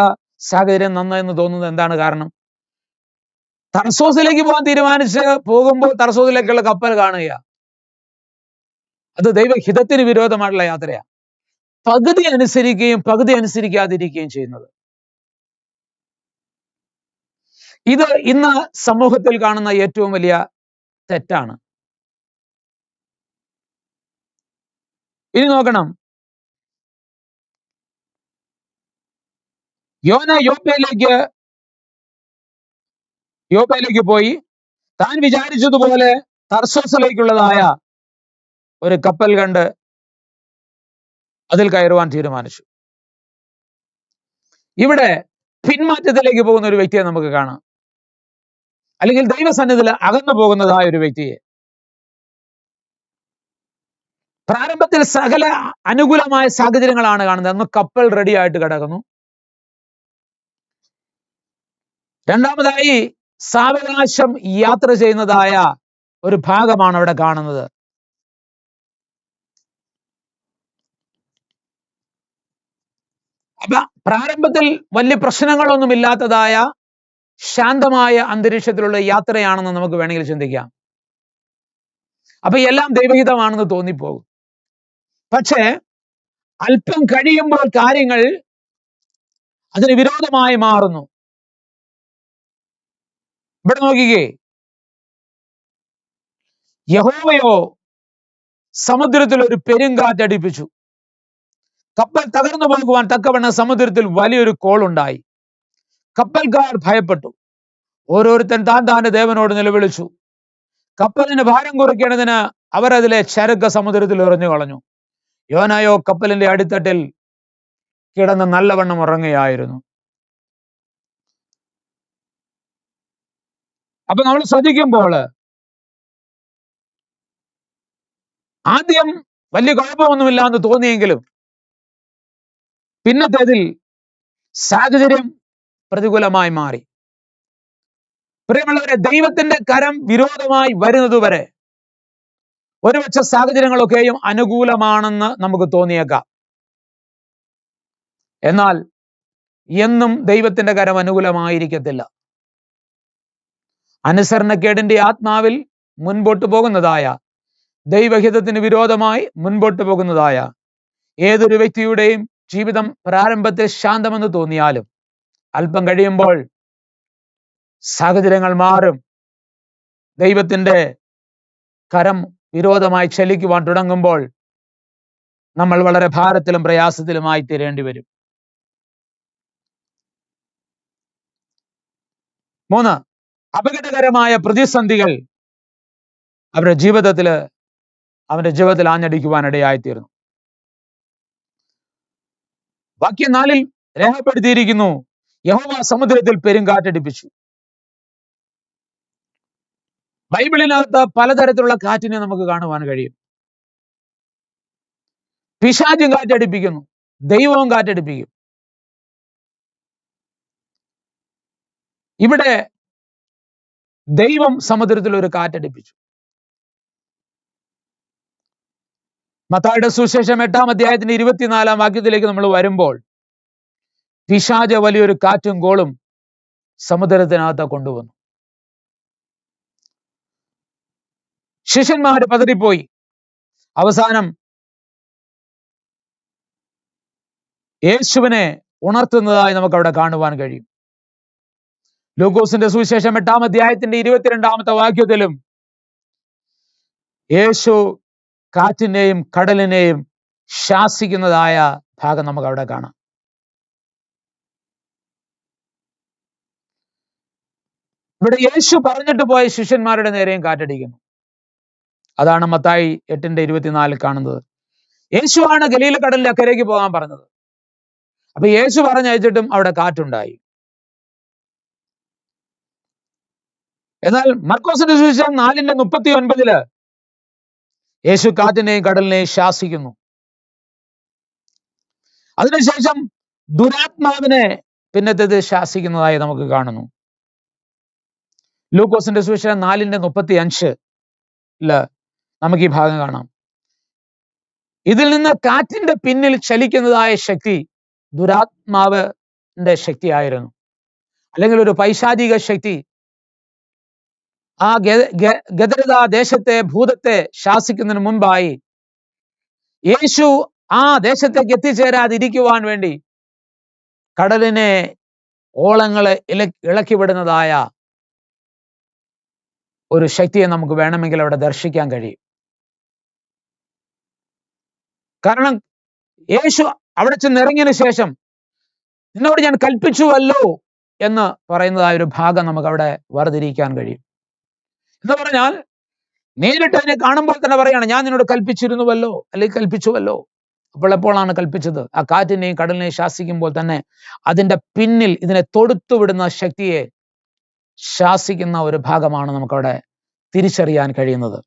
സാഹചര്യം നന്ന് എന്ന് തോന്നുന്നത് എന്താണ് കാരണം? തർസോസിലേക്ക് പോകാൻ തീരുമാനിച്ച് പോകുമ്പോൾ തർസോസിലേക്കുള്ള കപ്പൽ കാണുക, അത് ദൈവഹിതത്തിന് വിരോധമായിട്ടുള്ള യാത്രയാണ്. പകുതി അനുസരിക്കുകയും പകുതി അനുസരിക്കാതിരിക്കുകയും ചെയ്യുന്നത്. ഇത് ഇന്ന് സമൂഹത്തിൽ കാണുന്ന ഏറ്റവും വലിയ തെറ്റാണ്. ഇനി നോക്കണം, യോന യോപ്പയിലേക്ക് പോയി താൻ വിചാരിച്ചതുപോലെ തർസോസിലേക്കുള്ളതായ ഒരു കപ്പൽ കണ്ട് അതിൽ കയറുവാൻ തീരുമാനിച്ചു. ഇവിടെ പിന്മാറ്റത്തിലേക്ക് പോകുന്ന ഒരു വ്യക്തിയെ നമുക്ക് കാണാം, അല്ലെങ്കിൽ ദൈവസന്നിധിയിൽ അകന്നു പോകുന്നതായ ഒരു വ്യക്തിയെ. പ്രാരംഭത്തിൽ സകല അനുകൂലമായ സാഹചര്യങ്ങളാണ് കാണുന്നത്. അന്ന് കപ്പൽ റെഡി ആയിട്ട് കിടക്കുന്നു. രണ്ടാമതായി സാവകാശം യാത്ര ചെയ്യുന്നതായ ഒരു ഭാഗമാണ് അവിടെ കാണുന്നത്. അപ്പൊ പ്രാരംഭത്തിൽ വലിയ പ്രശ്നങ്ങളൊന്നുമില്ലാത്തതായ ശാന്തമായ അന്തരീക്ഷത്തിലുള്ള യാത്രയാണെന്ന് നമുക്ക് വേണമെങ്കിൽ ചിന്തിക്കാം. അപ്പൊ എല്ലാം ദൈവഹിതമാണെന്ന് തോന്നിപ്പോകും. പക്ഷേ അല്പം കഴിയുമ്പോൾ കാര്യങ്ങൾ അതിന് വിരോധമായി മാറുന്നു. ഇവിടെ നോക്കിക്കേ, യഹോവയോ സമുദ്രത്തിൽ ഒരു പെരുങ്കാറ്റടിപ്പിച്ചു, കപ്പൽ തകർന്നു പോകുവാൻ തക്കവണ്ണം സമുദ്രത്തിൽ വലിയൊരു കോളുണ്ടായി. കപ്പൽക്കാർ ഭയപ്പെട്ടു, ഓരോരുത്തൻ താന്റെ ദേവനോട് നിലവിളിച്ചു. കപ്പലിന് ഭാരം കുറയ്ക്കേണ്ടതിന് അവരതിലെ ചരക്ക് സമുദ്രത്തിൽ എറിഞ്ഞു കളഞ്ഞു. യോനായോ കപ്പലിന്റെ അടിത്തട്ടിൽ കിടന്ന് നല്ലവണ്ണം ഉറങ്ങുകയായിരുന്നു. അപ്പൊ നമ്മൾ ശ്രദ്ധിക്കുമ്പോൾ ആദ്യം വലിയ കുഴപ്പമൊന്നുമില്ല എന്ന് തോന്നിയെങ്കിലും പിന്നത്തേതിൽ സാഹചര്യം പ്രതികൂലമായി മാറി. പ്രിയമുള്ളവരെ, ദൈവത്തിന്റെ കരം വിരോധമായി വരുന്നതുവരെ ഒരുപക്ഷെ സാഹചര്യങ്ങളൊക്കെയും അനുകൂലമാണെന്ന് നമുക്ക് തോന്നിയേക്കാം. എന്നാൽ എന്നും ദൈവത്തിന്റെ കരം അനുകൂലമായിരിക്കത്തില്ല. അനുസരണക്കേടിന്റെ ആത്മാവിൽ മുൻപോട്ട് പോകുന്നതായ, ദൈവഹിതത്തിന് വിരോധമായി മുൻപോട്ട് പോകുന്നതായ ഏതൊരു വ്യക്തിയുടെയും ജീവിതം പ്രാരംഭത്തിൽ ശാന്തമെന്ന് തോന്നിയാലും അല്പം കഴിയുമ്പോൾ സാഹചര്യങ്ങൾ മാറും. ദൈവത്തിന്റെ കരം വിരോധമായി ചലിക്കുവാൻ തുടങ്ങുമ്പോൾ നമ്മൾ വളരെ ഭാരത്തിലും പ്രയാസത്തിലുമായി തീരേണ്ടി വരും. 3, അപകടകരമായ പ്രതിസന്ധികൾ അവന്റെ ജീവിതത്തിൽ ആഞ്ഞടിക്കുവാനിടയായിത്തീർന്നു. വാക്യം 4 രേഖപ്പെടുത്തിയിരിക്കുന്നു, യഹോവ സമുദ്രത്തിൽ പെരുങ്കാറ്റടിപ്പിച്ചു. ബൈബിളിനകത്ത് പലതരത്തിലുള്ള കാറ്റിനെ നമുക്ക് കാണുവാൻ കഴിയും. പിശാചും കാറ്റടിപ്പിക്കുന്നു, ദൈവവും കാറ്റടിപ്പിക്കും. ഇവിടെ ദൈവം സമുദ്രത്തിൽ ഒരു കാറ്റടിപ്പിച്ചു. മത്തായിയുടെ സുവിശേഷം 8-ാം അധ്യായത്തിന്റെ 24-ാം വാക്യത്തിലേക്ക് നമ്മൾ വരുമ്പോൾ പിശാച് വലിയൊരു കാറ്റും കോളും സമുദ്രത്തിനകത്ത് കൊണ്ടുവന്നു. ശിഷ്യന്മാര് പതറിപ്പോയി. അവസാനം യേശുവിനെ ഉണർത്തുന്നതായി നമുക്ക് അവിടെ കാണുവാൻ കഴിയും. ലൂക്കോസിന്റെ സുവിശേഷം 8-ാം അധ്യായത്തിന്റെ 22-ാമത്തെ വാക്യത്തിലും യേശു കാറ്റിനെയും കടലിനെയും ശാസിക്കുന്നതായ ഭാഗം നമുക്ക് അവിടെ കാണാം. ഇവിടെ യേശു പറഞ്ഞിട്ട് പോയ ശിഷ്യന്മാരുടെ നേരെയും കാറ്റടിക്കുന്നു. അതാണ് മത്തായി 8:24 കാണുന്നത്. യേശുവാണ് ഗലീല കടലിന്റെ അക്കരയ്ക്ക് പോകാൻ പറഞ്ഞത്. അപ്പൊ യേശു പറഞ്ഞയച്ചിട്ടും അവിടെ കാറ്റുണ്ടായി. എന്നാൽ മർക്കോസിന്റെ സുവിശേഷം 4:39 യേശു കാറ്റിനെയും കടലിനെയും ശാസിക്കുന്നു. അതിനുശേഷം ദുരാത്മാവിനെ പിന്നത്തേത് ശാസിക്കുന്നതായി നമുക്ക് കാണുന്നു. ലൂക്കോസിന്റെ സുവിശേഷം 4:35 നമുക്ക് ഈ ഭാഗം കാണാം. ഇതിൽ നിന്ന് കാറ്റിന്റെ പിന്നിൽ ചലിക്കുന്നതായ ശക്തി ദുരാത്മാവിന്റെ ശക്തിയായിരുന്നു, അല്ലെങ്കിൽ ഒരു പൈശാചിക ശക്തി. ആ ഗദരത ദേശത്തെ ഭൂതത്തെ ശാസിക്കുന്നതിന് മുൻപായി യേശു ആ ദേശത്തേക്ക് എത്തിച്ചേരാതിരിക്കുവാൻ വേണ്ടി കടലിനെ ഓളങ്ങളെ ഇളക്കി വിടുന്നതായ ഒരു ശക്തിയെ നമുക്ക് വേണമെങ്കിൽ അവിടെ ദർശിക്കാൻ കഴിയും. കാരണം യേശു അവിടെ ചെന്നിറങ്ങിയതിനു ശേഷം നിന്നോട് ഞാൻ കൽപ്പിച്ചുവല്ലോ എന്ന് പറയുന്നതായ ഒരു ഭാഗം നമുക്ക് അവിടെ വേർതിരിക്കാൻ കഴിയും. എന്ന് പറഞ്ഞാൽ നേരിട്ട് അതിനെ കാണുമ്പോൾ തന്നെ പറയാണ്, ഞാൻ നിന്നോട് കൽപ്പിച്ചിരുന്നുവല്ലോ, അല്ലെങ്കിൽ കൽപ്പിച്ചുവല്ലോ. അപ്പോൾ എപ്പോഴാണ് കൽപ്പിച്ചത്? ആ കാറ്റിനെയും കടലിനെയും ശാസിക്കുമ്പോൾ തന്നെ അതിന്റെ പിന്നിൽ ഇതിനെ തൊടുത്തുവിടുന്ന ശക്തിയെ ശാസിക്കുന്ന ഒരു ഭാഗമാണ് നമുക്കവിടെ തിരിച്ചറിയാൻ കഴിയുന്നത്.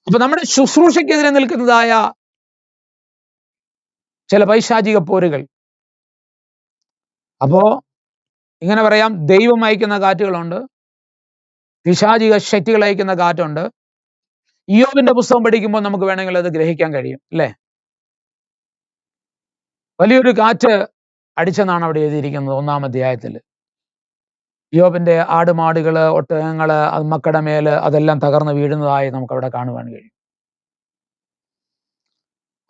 അപ്പൊ നമ്മുടെ ശുശ്രൂഷയ്ക്കെതിരെ നിൽക്കുന്നതായ ചില പൈശാചിക പോരുകൾ, അപ്പോ ഇങ്ങനെ പറയാം, ദൈവം അയക്കുന്ന കാറ്റുകളുണ്ട്, പിശാചിക ശക്തികൾ അയക്കുന്ന കാറ്റുണ്ട്. ഇയ്യോബിന്റെ പുസ്തകം പഠിക്കുമ്പോൾ നമുക്ക് വേണമെങ്കിൽ അത് ഗ്രഹിക്കാൻ കഴിയും, അല്ലേ? വലിയൊരു കാറ്റ് അടിച്ചെന്നാണ് അവിടെ എഴുതിയിരിക്കുന്നത് 1-ാം അധ്യായത്തിൽ. ഇയ്യോബിന്റെ ആടുമാടുകള്, ഒട്ടകങ്ങള്, മക്കളുടെ മേല് അതെല്ലാം തകർന്ന് വീഴുന്നതായി നമുക്ക് അവിടെ കാണുവാൻ കഴിയും.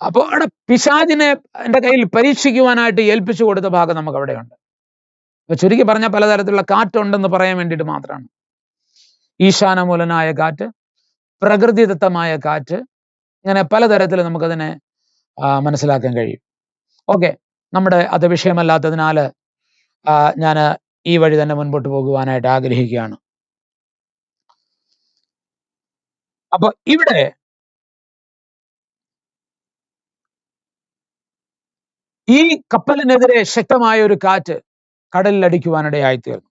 അപ്പോൾ അവിടെ പിശാചിനെ എന്റെ കയ്യിൽ പരീക്ഷിക്കുവാനായിട്ട് ഏൽപ്പിച്ചു കൊടുത്ത ഭാഗം നമുക്ക് അവിടെയുണ്ട്. അപ്പൊ ചുരുക്കി പറഞ്ഞാൽ പലതരത്തിലുള്ള കാറ്റുണ്ടെന്ന് പറയാൻ വേണ്ടിയിട്ട് മാത്രമാണ്. ഈശാനമൂലനായ കാറ്റ്, പ്രകൃതിദത്തമായ കാറ്റ്, ഇങ്ങനെ പലതരത്തിൽ നമുക്കതിനെ മനസ്സിലാക്കാൻ കഴിയും. ഓക്കെ, നമ്മുടെ അത് വിഷയമല്ലാത്തതിനാൽ ഞാൻ ഈ വഴി തന്നെ മുൻപോട്ട് പോകുവാനായിട്ട് ആഗ്രഹിക്കുകയാണ്. അപ്പൊ ഇവിടെ ഈ കപ്പലിനെതിരെ ശക്തമായ ഒരു കാറ്റ് കടലിൽ അടിക്കുവാനിടയായിത്തീർന്നു.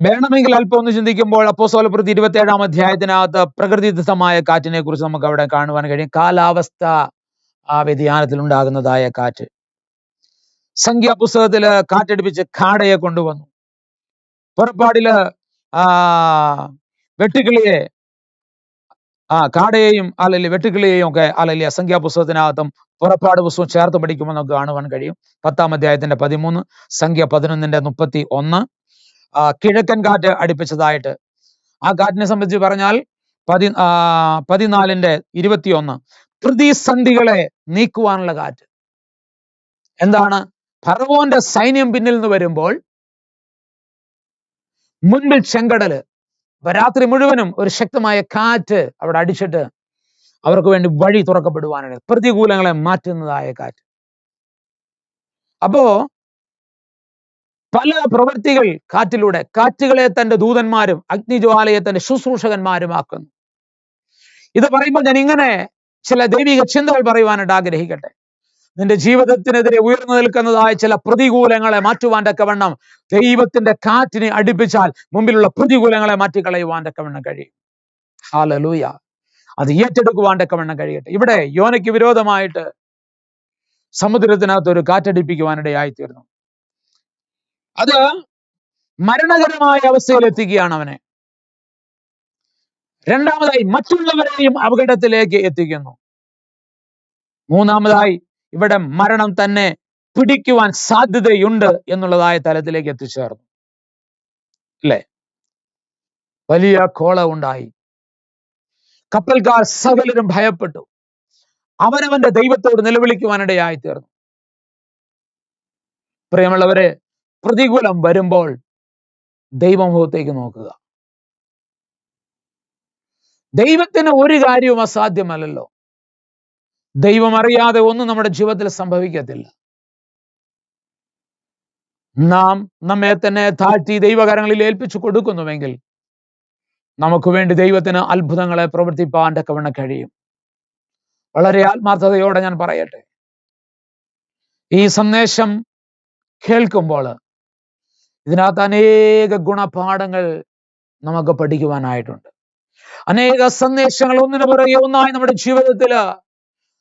വേണമെങ്കിൽ അല്പം ഒന്ന് ചിന്തിക്കുമ്പോൾ അപ്പോസ്തലപ്രവൃത്തി 27-ാം അധ്യായത്തിനകത്ത് പ്രകൃതിദത്തമായ കാറ്റിനെ കുറിച്ച് നമുക്ക് അവിടെ കാണുവാൻ കഴിയും. കാലാവസ്ഥ വ്യതിയാനത്തിൽ ഉണ്ടാകുന്നതായ കാറ്റ്. സംഖ്യാപുസ്തകത്തില് കാറ്റടിപ്പിച്ച് കാടയെ കൊണ്ടുവന്നു. പുറപ്പാടില് വെട്ടുകിളിയെ, കാടയെയും അല്ലെങ്കിൽ വെട്ടുകിളിയെയും ഒക്കെ അല്ലെങ്കിൽ സംഖ്യാപുസ്തകത്തിനകത്തും പുറപ്പാട് പുസ്തകം ചേർത്ത് പഠിക്കുമ്പോൾ നമുക്ക് കാണുവാൻ കഴിയും. 10-ാം അധ്യായത്തിന്റെ 13, സംഖ്യ 11-ന്റെ 31, കിഴക്കൻ കാറ്റ് അടിപ്പിച്ചതായിട്ട്. ആ കാറ്റിനെ സംബന്ധിച്ച് പറഞ്ഞാൽ 14-ന്റെ 21 പ്രതിസന്ധികളെ നീക്കുവാനുള്ള കാറ്റ്. എന്താണ്? ഫറവോന്റെ സൈന്യം പിന്നിൽ നിന്ന് വരുമ്പോൾ മുൻപിൽ ചെങ്കടല്, രാത്രി മുഴുവനും ഒരു ശക്തമായ കാറ്റ് അവിടെ അടിച്ചിട്ട് അവർക്ക് വേണ്ടി വഴി തുറക്കപ്പെടുവാനാണ്, പ്രതികൂലങ്ങളെ മാറ്റുന്നതായ കാറ്റ്. അപ്പോ പല പ്രവൃത്തികൾ കാറ്റിലൂടെ, കാറ്റുകളെ തന്റെ ദൂതന്മാരും അഗ്നിജ്വാലയെ തന്റെ ശുശ്രൂഷകന്മാരുമാക്കുന്നു. ഇത് പറയുമ്പോൾ ഞാൻ ഇങ്ങനെ ചില ദൈവിക ചിന്തകൾ പറയുവാനായിട്ട് ആഗ്രഹിക്കട്ടെ. നിന്റെ ജീവിതത്തിനെതിരെ ഉയർന്നു നിൽക്കുന്നതായ ചില പ്രതികൂലങ്ങളെ മാറ്റുവാൻ തക്കവണ്ണം ദൈവത്തിന്റെ കാറ്റിനെ അടുപ്പിച്ചാൽ മുമ്പിലുള്ള പ്രതികൂലങ്ങളെ മാറ്റിക്കളയുവാൻ തക്കവണ്ണം കഴിയും. ഹല്ലേലൂയ. അത് ഏറ്റെടുക്കുവാൻ തക്കവണ്ണം കഴിയട്ടെ. ഇവിടെ യോനയ്ക്ക് വിരോധമായിട്ട് സമുദ്രത്തിനകത്ത് ഒരു കാറ്റടിപ്പിക്കുവാനിടയായിത്തീർന്നു. അത് മരണകരമായ അവസ്ഥയിൽ എത്തിക്കുകയാണ് അവനെ. രണ്ടാമതായി മറ്റുള്ളവരെയും അപകടത്തിലേക്ക് എത്തിക്കുന്നു. മൂന്നാമതായി ഇവിടെ മരണം തന്നെ പിടിക്കുവാൻ സാധ്യതയുണ്ട് എന്നുള്ളതായ തലത്തിലേക്ക് എത്തിച്ചേർന്നു, അല്ലേ? വലിയ കോള ഉണ്ടായി. കപ്പൽക്കാർ സകലരും ഭയപ്പെട്ടു. അവനവന്റെ ദൈവത്തോട് നിലവിളിക്കുവാനിടയായി തീർന്നു. പ്രിയമുള്ളവരെ, പ്രതികൂലം വരുമ്പോൾ ദൈവമുഖത്തേക്ക് നോക്കുക. ദൈവത്തിന് ഒരു കാര്യവും അസാധ്യമല്ലല്ലോ. ദൈവം അറിയാതെ ഒന്നും നമ്മുടെ ജീവിതത്തിൽ സംഭവിക്കത്തില്ല. നാം നമ്മെ തന്നെ താഴ്ത്തി ദൈവകരങ്ങളിൽ ഏൽപ്പിച്ചു കൊടുക്കുന്നുവെങ്കിൽ നമുക്ക് വേണ്ടി ദൈവത്തിന് അത്ഭുതങ്ങളെ പ്രവർത്തിപ്പാൻ തക്കവണ്ണം കഴിയും. വളരെ ആത്മാർത്ഥതയോടെ ഞാൻ പറയട്ടെ, ഈ സന്ദേശം കേൾക്കുമ്പോൾ ഇതിനകത്ത് അനേക ഗുണപാഠങ്ങൾ നമുക്ക് പഠിക്കുവാനായിട്ടുണ്ട്. അനേക സന്ദേശങ്ങൾ ഒന്നിനു പുറകെ ഒന്നായി നമ്മുടെ ജീവിതത്തില്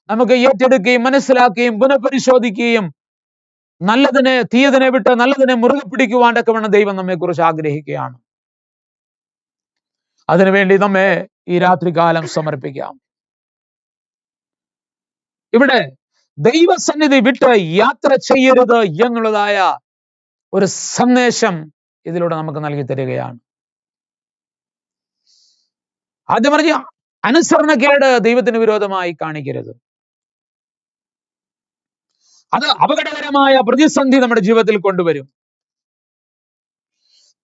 നമുക്ക് ഏറ്റെടുക്കുകയും മനസ്സിലാക്കുകയും പുനഃപരിശോധിക്കുകയും നല്ലതിനെ തീയതിനെ വിട്ട് നല്ലതിനെ മുറുകെ പിടിക്കുവാൻ തക്കവണ്ണം ദൈവം നമ്മെ കുറിച്ച് ആഗ്രഹിക്കുകയാണ്. അതിനുവേണ്ടി നമ്മെ ഈ രാത്രികാലം സമർപ്പിക്കാം. ഇവിടെ ദൈവസന്നിധി വിട്ട് യാത്ര ചെയ്യരുത് എന്നുള്ളതായ ഒരു സന്ദേശം ഇതിലൂടെ നമുക്ക് നൽകി തരികയാണ്. ആദ്യം പറഞ്ഞ അനുസരണക്കേട് ദൈവത്തിന് വിരോധമായി കാണിക്കരുത്. അത് അപകടകരമായ പ്രതിസന്ധി നമ്മുടെ ജീവിതത്തിൽ കൊണ്ടുവരും.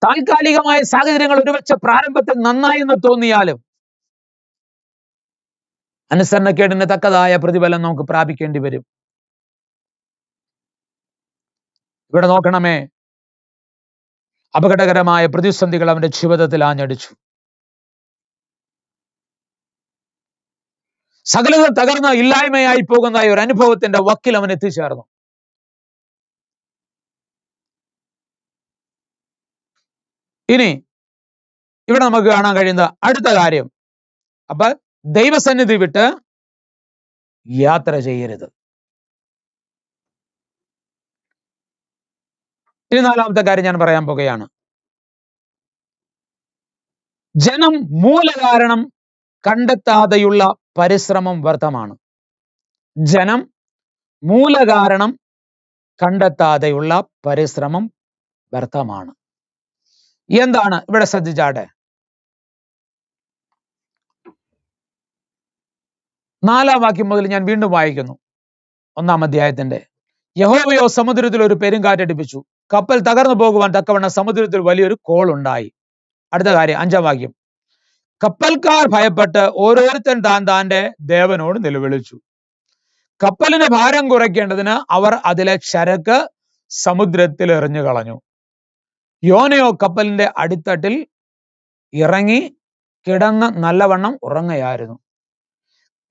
താൽക്കാലികമായ സാഹചര്യങ്ങൾ ഒരുപക്ഷെ പ്രാരംഭത്തിൽ നന്നായി എന്ന് തോന്നിയാലും അനുസരണക്കേടിന് തക്കതായ പ്രതിഫലം നമുക്ക് പ്രാപിക്കേണ്ടി വരും. ഇവിടെ നോക്കണമേ, അപകടകരമായ പ്രതിസന്ധികൾ അവന്റെ ജീവിതത്തിൽ ആഞ്ഞടിച്ചു. സകലതും തകർന്ന ഇല്ലായ്മയായി പോകുന്ന ഒരു അനുഭവത്തിന്റെ വക്കിൽ അവൻ എത്തിച്ചേർന്നു. ഇനി ഇവിടെ നമുക്ക് കാണാൻ കഴിയുന്ന അടുത്ത കാര്യം, അപ്പൊ ദൈവസന്നിധി വിട്ട് യാത്ര ചെയ്യരുത്. ഇനി നാലാമത്തെ കാര്യം ഞാൻ പറയാൻ പോകുകയാണ്. ജനം മൂലകാരണം കണ്ടെത്താതെയുള്ള പരിശ്രമം വ്യർത്ഥമാണ്. ജനം മൂലകാരണം കണ്ടെത്താതെയുള്ള പരിശ്രമം വ്യർത്ഥമാണ്. എന്താണ് ഇവിടെ ശ്രദ്ധിച്ചാട്ടെ? 4-ാം വാക്യം മുതൽ ഞാൻ വീണ്ടും വായിക്കുന്നു. 1-ാം അധ്യായത്തിന്റെ. യഹോവയോ സമുദ്രത്തിൽ ഒരു പെരുങ്കാറ്റടിപ്പിച്ചു, കപ്പൽ തകർന്നു പോകുവാൻ തക്കവണ്ണം സമുദ്രത്തിൽ വലിയൊരു കോൾ ഉണ്ടായി. അടുത്ത കാര്യം 5-ാം വാക്യം. കപ്പൽക്കാർ ഭയപ്പെട്ട് ഓരോരുത്തൻ താന്റെ ദേവനോട് നിലവിളിച്ചു. കപ്പലിന് ഭാരം കുറയ്ക്കേണ്ടതിന് അവർ അതിലെ ചരക്ക് സമുദ്രത്തിൽ എറിഞ്ഞു കളഞ്ഞു. യോനയോ കപ്പലിന്റെ അടിത്തട്ടിൽ ഇറങ്ങി കിടന്ന് നല്ലവണ്ണം ഉറങ്ങയായിരുന്നു.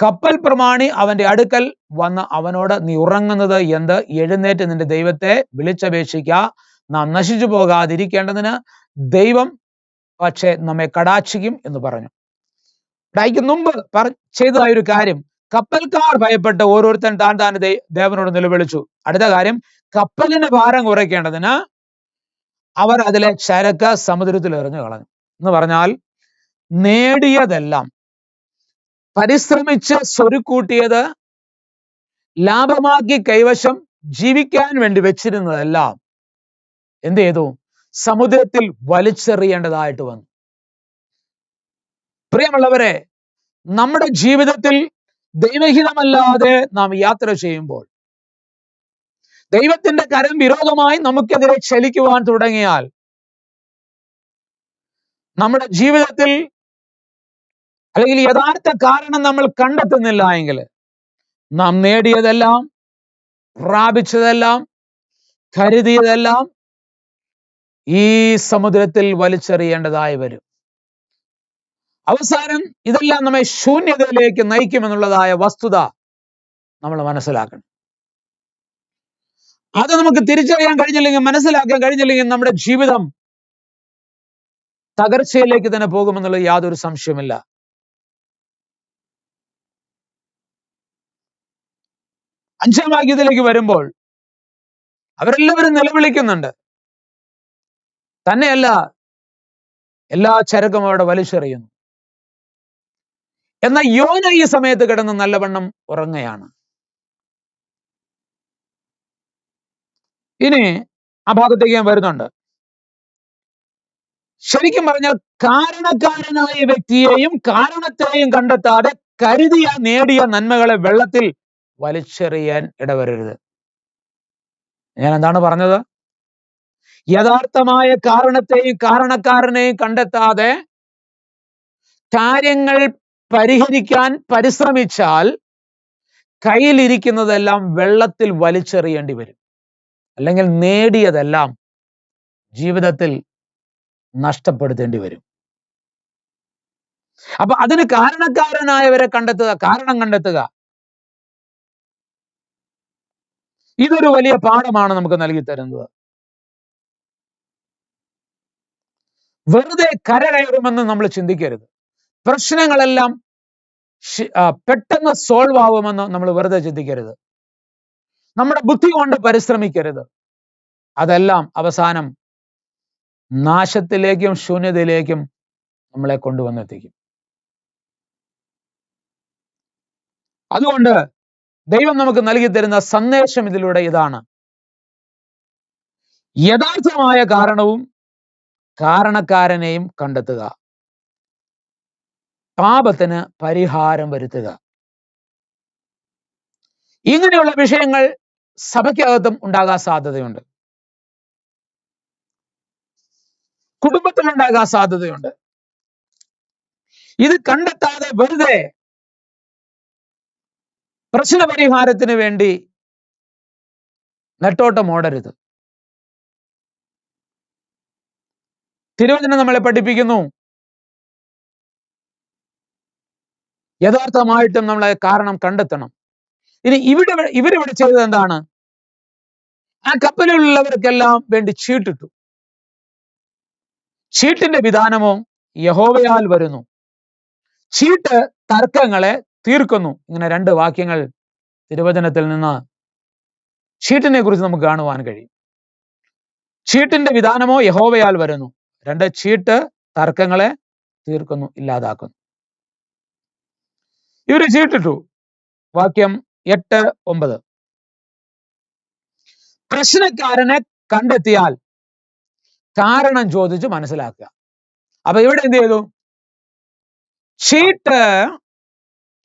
കപ്പൽ പ്രമാണി അവന്റെ അടുക്കൽ വന്ന് അവനോട്, നീ ഉറങ്ങുന്നത് എന്ത്? എഴുന്നേറ്റ് നിന്റെ ദൈവത്തെ വിളിച്ചപേക്ഷിക്ക, നാം നശിച്ചു പോകാതിരിക്കേണ്ടതിന് ദൈവം പക്ഷേ നമ്മെ കടാക്ഷിക്കും എന്ന് പറഞ്ഞു. ഡായിക്ക് മുമ്പ് ചെയ്തതായ ഒരു കാര്യം, കപ്പൽക്കാർ ഭയപ്പെട്ട് ഓരോരുത്തൻ താന്റെ ദേവനോട് നിലവിളിച്ചു. അടുത്ത കാര്യം, കപ്പലിന് ഭാരം കുറയ്ക്കേണ്ടതിന് അവർ അതിലെ ചരക്ക് സമുദ്രത്തിൽ എറിഞ്ഞു കളഞ്ഞു. എന്ന് പറഞ്ഞാൽ നേടിയതെല്ലാം, പരിശ്രമിച്ച് സ്വരുക്കൂട്ടിയത്, ലാഭമാക്കി കൈവശം ജീവിക്കാൻ വേണ്ടി വെച്ചിരുന്നതെല്ലാം എന്ത് ചെയ്തു? സമുദ്രത്തിൽ വലിച്ചെറിയേണ്ടതായിട്ട് വന്നു. പ്രിയമുള്ളവരെ, നമ്മുടെ ജീവിതത്തിൽ ദൈവഹിതമല്ലാതെ നാം യാത്ര ചെയ്യുമ്പോൾ, ദൈവത്തിന്റെ കരം വിരോധമായി നമുക്കെതിരെ ചലിക്കുവാൻ തുടങ്ങിയാൽ, നമ്മുടെ ജീവിതത്തിൽ അല്ലെങ്കിൽ യഥാർത്ഥ കാരണം നമ്മൾ കണ്ടെത്തുന്നില്ല എങ്കിൽ, നാം നേടിയതെല്ലാം, പ്രാപിച്ചതെല്ലാം, കരുതിയതെല്ലാം ഈ സമുദ്രത്തിൽ വലിച്ചെറിയേണ്ടതായി വരും. അവസാനം ഇതെല്ലാം നമ്മെ ശൂന്യതയിലേക്ക് നയിക്കുമെന്നുള്ളതായ വസ്തുത നമ്മൾ മനസ്സിലാക്കണം. അത് നമുക്ക് തിരിച്ചറിയാൻ കഴിഞ്ഞില്ലെങ്കിൽ, മനസ്സിലാക്കാൻ കഴിഞ്ഞില്ലെങ്കിൽ, നമ്മുടെ ജീവിതം തകർച്ചയിലേക്ക് തന്നെ പോകുമെന്നുള്ള യാതൊരു സംശയമില്ല. അഞ്ചാം വാക്യത്തിലേക്ക് വരുമ്പോൾ അവരെല്ലാവരും നിലവിളിക്കുന്നുണ്ട്. തന്നെയല്ല, എല്ലാ ചരക്കും അവിടെ വലിച്ചെറിയുന്നു. എന്നാൽ യോന ഈ സമയത്ത് കിടന്ന് നല്ലവണ്ണം ഉറങ്ങുകയാണ്. ഇനി ആ ഭാഗത്തേക്ക് ഞാൻ വരുന്നുണ്ട്. ശരിക്കും പറഞ്ഞാൽ കാരണക്കാരനായ വ്യക്തിയെയും കാരണത്തെയും കണ്ടെത്താതെ കരുതിയ നേടിയ നന്മകളെ വെള്ളത്തിൽ വലിച്ചെറിയാൻ ഇടവരരുത്. ഞാൻ എന്താണ് പറഞ്ഞത്? യഥാർത്ഥമായ കാരണത്തെയും കാരണക്കാരനെയും കണ്ടെത്താതെ കാര്യങ്ങൾ പരിഹരിക്കാൻ പരിശ്രമിച്ചാൽ കയ്യിലിരിക്കുന്നതെല്ലാം വെള്ളത്തിൽ വലിച്ചെറിയേണ്ടി വരും. അല്ലെങ്കിൽ നേടിയതെല്ലാം ജീവിതത്തിൽ നഷ്ടപ്പെടുത്തേണ്ടി വരും. അപ്പൊ അതിന് കാരണക്കാരനായവരെ കണ്ടെത്തുക, കാരണം കണ്ടെത്തുക, ഇതൊരു വലിയ പാഠമാണ് നമുക്ക് നൽകി തരുന്നത്. വെറുതെ കരകയറുമെന്ന് നമ്മൾ ചിന്തിക്കരുത്. പ്രശ്നങ്ങളെല്ലാം പെട്ടെന്ന് സോൾവ് ആവുമെന്ന് നമ്മൾ വെറുതെ ചിന്തിക്കരുത്. നമ്മുടെ ബുദ്ധി കൊണ്ട് പരിശ്രമിക്കരുത്. അതെല്ലാം അവസാനം നാശത്തിലേക്കും ശൂന്യതയിലേക്കും നമ്മളെ കൊണ്ടുവന്നെത്തിക്കും. അതുകൊണ്ട് ദൈവം നമുക്ക് നൽകി തരുന്ന സന്ദേശം ഇതിലൂടെ ഇതാണ്: യഥാർത്ഥമായ കാരണവും കാരണക്കാരനെയും കണ്ടെത്തുക, പാപത്തിന് പരിഹാരം വരുത്തുക. ഇങ്ങനെയുള്ള വിഷയങ്ങൾ സഭയ്ക്കകത്തും ഉണ്ടാകാൻ സാധ്യതയുണ്ട്, കുടുംബത്തിലുണ്ടാകാൻ സാധ്യതയുണ്ട്. ഇത് കണ്ടെത്താതെ വെറുതെ പ്രശ്ന പരിഹാരത്തിന് വേണ്ടി നെട്ടോട്ടം ഓടരുത്. തിരുവചനം നമ്മളെ പഠിപ്പിക്കുന്നു, യഥാർത്ഥമായിട്ടും നമ്മളെ കാരണം കണ്ടെത്തണം. ഇനി ഇവരിവിടെ ചെയ്തത് എന്താണ്? ആ കപ്പലിലുള്ളവർക്കെല്ലാം വേണ്ടി ചീട്ടിട്ടു. ചീട്ടിന്റെ വിധാനമോ യഹോവയാൽ വരുന്നു, ചീട്ട് തർക്കങ്ങളെ തീർക്കുന്നു. ഇങ്ങനെ 2 വാക്യങ്ങൾ തിരുവചനത്തിൽ നിന്ന് ചീട്ടിനെ കുറിച്ച് നമുക്ക് കാണുവാൻ കഴിയും. ചീട്ടിന്റെ വിധാനമോ യഹോവയാൽ വരുന്നു, 2 ചീട്ട് തർക്കങ്ങളെ തീർക്കുന്നു, ഇല്ലാതാക്കുന്നു. ഇവര് ചീട്ടിട്ടു. വാക്യം 8-9. പ്രശ്നക്കാരനെ കണ്ടെത്തിയാൽ കാരണം ചോദിച്ച് മനസ്സിലാക്കുക. അപ്പൊ ഇവിടെ എന്ത് ചെയ്തു?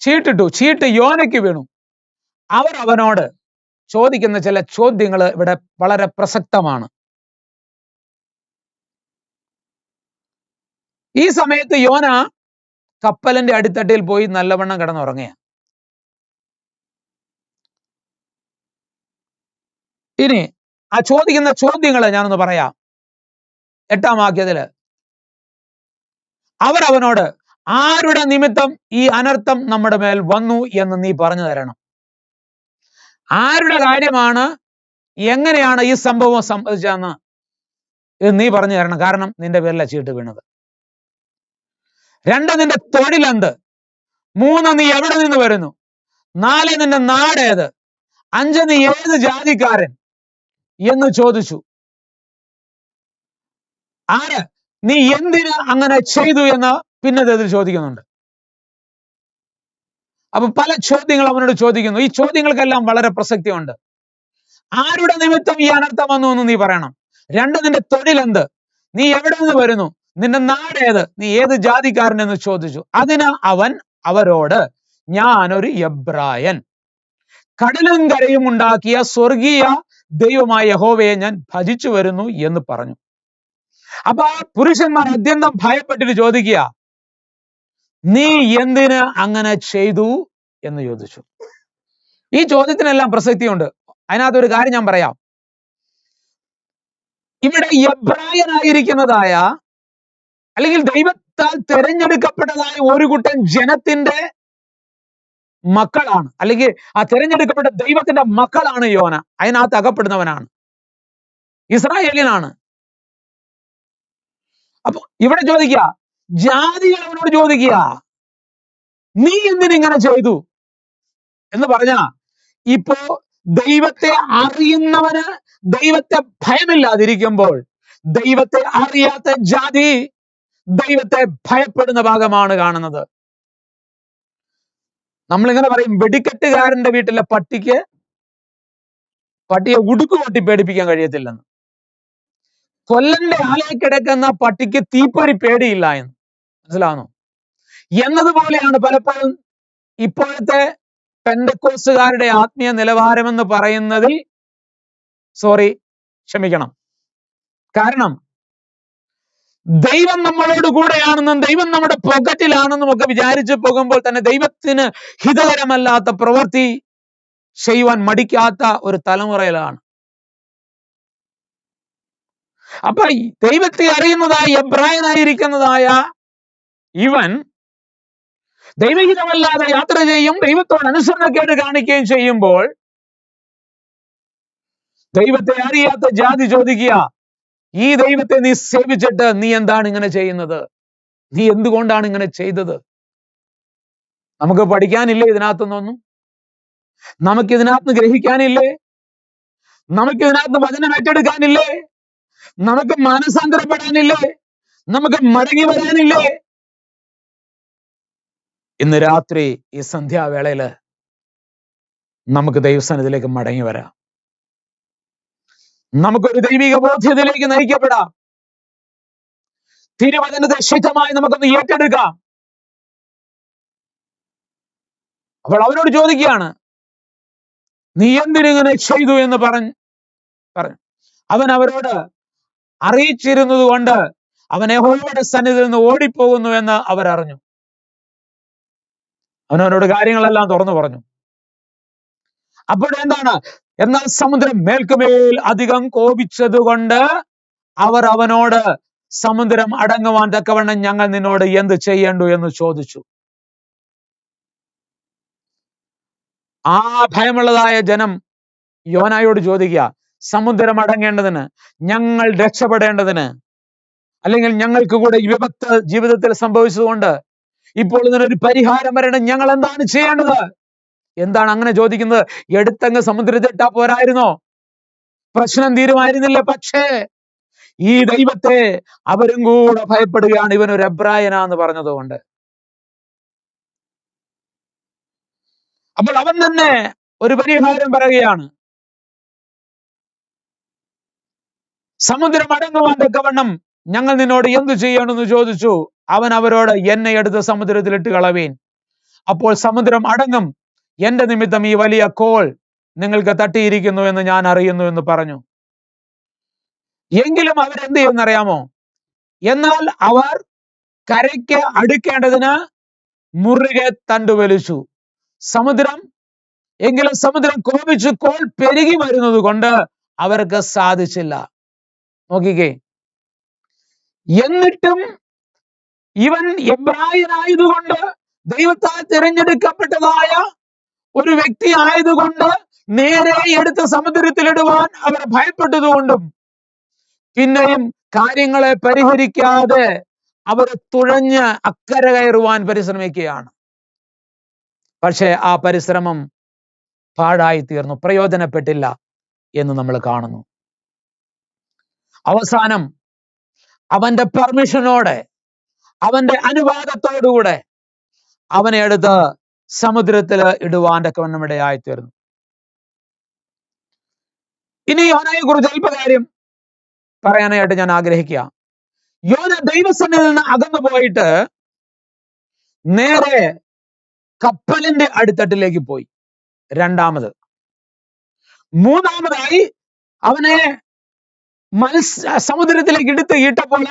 ചീട്ടിട്ടു. ചീട്ട് യോനയ്ക്ക് വീണു. അവർ അവനോട് ചോദിക്കുന്ന ചില ചോദ്യങ്ങൾ ഇവിടെ വളരെ പ്രസക്തമാണ്. ഈ സമയത്ത് യോന കപ്പലിന്റെ അടിത്തട്ടിൽ പോയി നല്ലവണ്ണം കിടന്നുറങ്ങുക. ഇനി ആ ചോദിക്കുന്ന ചോദ്യങ്ങൾ ഞാനൊന്ന് പറയാം. 8-ാം വാക്യത്തില് അവർ അവനോട്, ആരുടെ നിമിത്തം ഈ അനർത്ഥം നമ്മുടെ മേൽ വന്നു എന്ന് നീ പറഞ്ഞു തരണം. ആരുടെ കാര്യമാണ്, എങ്ങനെയാണ് ഈ സംഭവം സംഭവിച്ചതെന്ന് നീ പറഞ്ഞു തരണം. കാരണം നിന്റെ പേരില ചീട്ട് വീണത്. 2, നിന്റെ തൊഴിലെന്ത്? 3, നീ എവിടെ നിന്ന് വരുന്നു? 4, നിന്റെ നാടേത്? 5, നീ ഏത് ജാതിക്കാരൻ എന്ന് ചോദിച്ചു. 6, നീ എന്തിന് അങ്ങനെ ചെയ്തു എന്ന് പിന്നത്തേതിൽ ചോദിക്കുന്നുണ്ട്. അപ്പൊ പല ചോദ്യങ്ങൾ അവനോട് ചോദിക്കുന്നു. ഈ ചോദ്യങ്ങൾക്കെല്ലാം വളരെ പ്രസക്തിയുണ്ട്. ആരുടെ നിമിത്തം ഈ അനർത്ഥം വന്നു എന്ന് നീ പറയണം. 2, നിന്റെ തൊഴിലെന്ത്? നീ എവിടെ നിന്ന് വരുന്നു? നിന്റെ നാടേത്? നീ ഏത് ജാതിക്കാരൻ എന്ന് ചോദിച്ചു. അതിന് അവൻ അവരോട്, ഞാനൊരു എബ്രായൻ, കടലും കരയും ഉണ്ടാക്കിയ സ്വർഗീയ ദൈവമായ യഹോവയെ ഞാൻ ഭജിച്ചു വരുന്നു എന്ന് പറഞ്ഞു. അപ്പൊ ആ പുരുഷന്മാർ അത്യന്തം ഭയപ്പെട്ടിട്ട് ചോദിക്കുക, നീ എന്തിന് അങ്ങനെ ചെയ്തു എന്ന് ചോദിച്ചു. ഈ ചോദ്യത്തിനെല്ലാം പ്രസക്തിയുണ്ട്. അതിനകത്തൊരു കാര്യം ഞാൻ പറയാം. ഇവിടെ എബ്രായനായിരിക്കുന്നതായ, അല്ലെങ്കിൽ ദൈവത്താൽ തെരഞ്ഞെടുക്കപ്പെട്ടതായ ഒരു കൂട്ടം ജനത്തിന്റെ മക്കളാണ്, അല്ലെങ്കിൽ ആ തെരഞ്ഞെടുക്കപ്പെട്ട ദൈവത്തിന്റെ മക്കളാണ് യോന. അതിനകത്ത് അകപ്പെടുന്നവനാണ്, ഇസ്രായേലിനാണ്. അപ്പൊ ഇവിടെ ചോദിക്കുക, ജാതികൾ അവനോട് ചോദിക്കുക, നീ എന്തിനിങ്ങനെ ചെയ്തു എന്ന് പറഞ്ഞാ, ഇപ്പോ ദൈവത്തെ അറിയുന്നവന് ദൈവത്തെ ഭയമില്ലാതിരിക്കുമ്പോൾ ദൈവത്തെ അറിയാത്ത ജാതി ദൈവത്തെ ഭയപ്പെടുന്ന ഭാഗമാണ് കാണുന്നത്. നമ്മളിങ്ങനെ പറയും, വെടിക്കെട്ടുകാരന്റെ വീട്ടിലെ പട്ടിയെ ഉടുക്ക് കൊട്ടി പേടിപ്പിക്കാൻ കഴിയത്തില്ലെന്ന്. കൊല്ലന്റെ ആലയിൽ കിടക്കുന്ന പട്ടിക്ക് തീപ്പൊരി പേടിയില്ല എന്ന്. മനസ്സിലാവുന്നു? എന്നതുപോലെയാണ് പലപ്പോഴും ഇപ്പോഴത്തെ പെന്തക്കോസ്തുകാരുടെ ആത്മീയ നിലവാരമെന്ന് പറയുന്നതിൽ, ക്ഷമിക്കണം, കാരണം ദൈവം നമ്മളോട് കൂടെയാണെന്നും ദൈവം നമ്മുടെ പോക്കറ്റിലാണെന്നും ഒക്കെ വിചാരിച്ചു പോകുമ്പോൾ തന്നെ ദൈവത്തിന് ഹിതകരമല്ലാത്ത പ്രവൃത്തി ചെയ്യുവാൻ മടിക്കാത്ത ഒരു തലമുറയിലാണ്. അപ്പൊ ദൈവത്തെ അറിയുന്നതായ എബ്രായനായിരിക്കുന്നതായ ഇവൻ ദൈവഹിതമല്ലാതെ യാത്ര ചെയ്യും, ദൈവത്തോട് അനുസരണക്കേട് കാണിക്കുകയും ചെയ്യുമ്പോൾ ദൈവത്തെ അറിയാത്ത ജാതി ചോദിക്കുക, ഈ ദൈവത്തെ നീ സേവിച്ചിട്ട് നീ എന്താണ് ഇങ്ങനെ ചെയ്യുന്നത്? നീ എന്തുകൊണ്ടാണ് ഇങ്ങനെ ചെയ്തത്? നമുക്ക് പഠിക്കാനില്ലേ ഇതിനകത്തുനിന്നൊന്നും? നമുക്കിതിനകത്ത് ഗ്രഹിക്കാനില്ലേ? നമുക്കിതിനകത്ത് വചനം ഏറ്റെടുക്കാനില്ലേ? നമുക്ക് മാനസാന്തരപ്പെടാനില്ലേ? നമുക്ക് മടങ്ങി വരാനില്ലേ? ഇന്ന് രാത്രി ഈ സന്ധ്യാവേളയില് നമുക്ക് ദൈവസന്നിധിയിലേക്ക് മടങ്ങി വരാം. നമുക്കൊരു ദൈവിക ബോധ്യതയിലേക്ക് നയിക്കപ്പെടാം. തിരുവചനത്തെ ശക്തമായി നമുക്കൊന്ന് ഏറ്റെടുക്കാം. അപ്പോൾ അവരോട് ചോദിക്കുകയാണ്, നീ എന്തിനിങ്ങനെ ചെയ്തു എന്ന് പറഞ്ഞു. അവൻ അവരോട് അറിയിച്ചിരുന്നത് കൊണ്ട് അവൻ യഹോവയുടെ സന്നിധിയിൽ നിന്ന് ഓടിപ്പോകുന്നു എന്ന് അവരറിഞ്ഞു. അവനവനോട് കാര്യങ്ങളെല്ലാം തുറന്നു പറഞ്ഞു. അപ്പോഴെന്താണ്? എന്നാൽ സമുദ്രം മേൽക്കുമേൽ അധികം കോപിച്ചത് കൊണ്ട് അവർ അവനോട് സമുദ്രം അടങ്ങുവാൻ തക്കവണ്ണം ഞങ്ങൾ നിന്നോട് എന്ത് ചെയ്യേണ്ടു എന്ന് ചോദിച്ചു. ആ ഭയമുള്ളതായ ജനം യോനായോട് ചോദിക്കുക, സമുദ്രം അടങ്ങേണ്ടതിന്, ഞങ്ങൾ രക്ഷപ്പെടേണ്ടതിന്, അല്ലെങ്കിൽ ഞങ്ങൾക്ക് കൂടെ ഈ വിപത്ത് ജീവിതത്തിൽ സംഭവിച്ചതുകൊണ്ട് ഇപ്പോൾ ഇതിനൊരു പരിഹാരം വരണം, ഞങ്ങൾ എന്താണ് ചെയ്യേണ്ടത്? എന്താണ് അങ്ങനെ ചോദിക്കുന്നത്? എടുത്തങ്ങ് സമുദ്രത്തിട്ടാ പോരായിരുന്നോ? പ്രശ്നം തീരുമായിരുന്നില്ല. പക്ഷേ ഈ ദൈവത്തെ അവരും കൂടെ ഭയപ്പെടുകയാണ്, ഇവനൊരു എബ്രായനാന്ന് പറഞ്ഞതുകൊണ്ട്. അപ്പോൾ അവൻ തന്നെ ഒരു പരിഹാരം പറയുകയാണ്. സമുദ്രം അടങ്ങുവാൻ തക്കവണ്ണം ഞങ്ങൾ നിന്നോട് എന്തു ചെയ്യണമെന്ന് ചോദിച്ചു. അവൻ അവരോട്, എന്നെ എടുത്ത് സമുദ്രത്തിലിട്ട് കളവീൻ, അപ്പോൾ സമുദ്രം അടങ്ങും. എന്റെ നിമിത്തം ഈ വലിയ കോൾ നിങ്ങൾക്ക് തട്ടിയിരിക്കുന്നു എന്ന് ഞാൻ അറിയുന്നു എന്ന് പറഞ്ഞു. എങ്കിലും അവരെന്ത് ചെയ്യുന്നറിയാമോ? എന്നാൽ അവർ കരയ്ക്ക് അടുക്കേണ്ടതിന് മുറുകെ തണ്ടുവലിച്ചു. എങ്കിലും സമുദ്രം കോപിച്ച് കോൾ പെരുകി വരുന്നത് കൊണ്ട് അവർക്ക് സാധിച്ചില്ല. നോക്കിക്കേ, എന്നിട്ടും ഇവൻ എബ്രായനായതുകൊണ്ട്, ദൈവത്താൽ തിരഞ്ഞെടുക്കപ്പെട്ടതായ ഒരു വ്യക്തി ആയതുകൊണ്ട് നേരെ എടുത്ത് സമുദ്രത്തിലിടുവാൻ അവർ ഭയപ്പെട്ടതുകൊണ്ടും പിന്നെയും കാര്യങ്ങളെ പരിഹരിക്കാതെ അവർ തുഴഞ്ഞ് അക്കരെ കയറുവാൻ പരിശ്രമിക്കുകയാണ്. പക്ഷേ ആ പരിശ്രമം പാഴായി തീർന്നു, പ്രയോജനപ്പെട്ടില്ല എന്ന് നമ്മൾ കാണുന്നു. അവസാനം അവന്റെ പെർമിഷനോടെ, അവന്റെ അനുവാദത്തോടുകൂടെ അവനെ എടുത്ത് സമുദ്രത്തിൽ ഇടുവാൻ തക്കവണ്ണം ഇടയായി തീർന്നു. ഇനി യോനയെ കുറിച്ച് അല്പകാര്യം പറയാനായിട്ട് ഞാൻ ആഗ്രഹിക്കുക. യോന ദൈവസന്നിധിയിൽ നിന്ന് അകന്നു പോയിട്ട് നേരെ കപ്പലിന്റെ അടിത്തട്ടിലേക്ക് പോയി. രണ്ടാമത്. മൂന്നാമതായി അവനെ സമുദ്രത്തിലേക്ക് എടുത്ത് ഇട്ടപ്പോൾ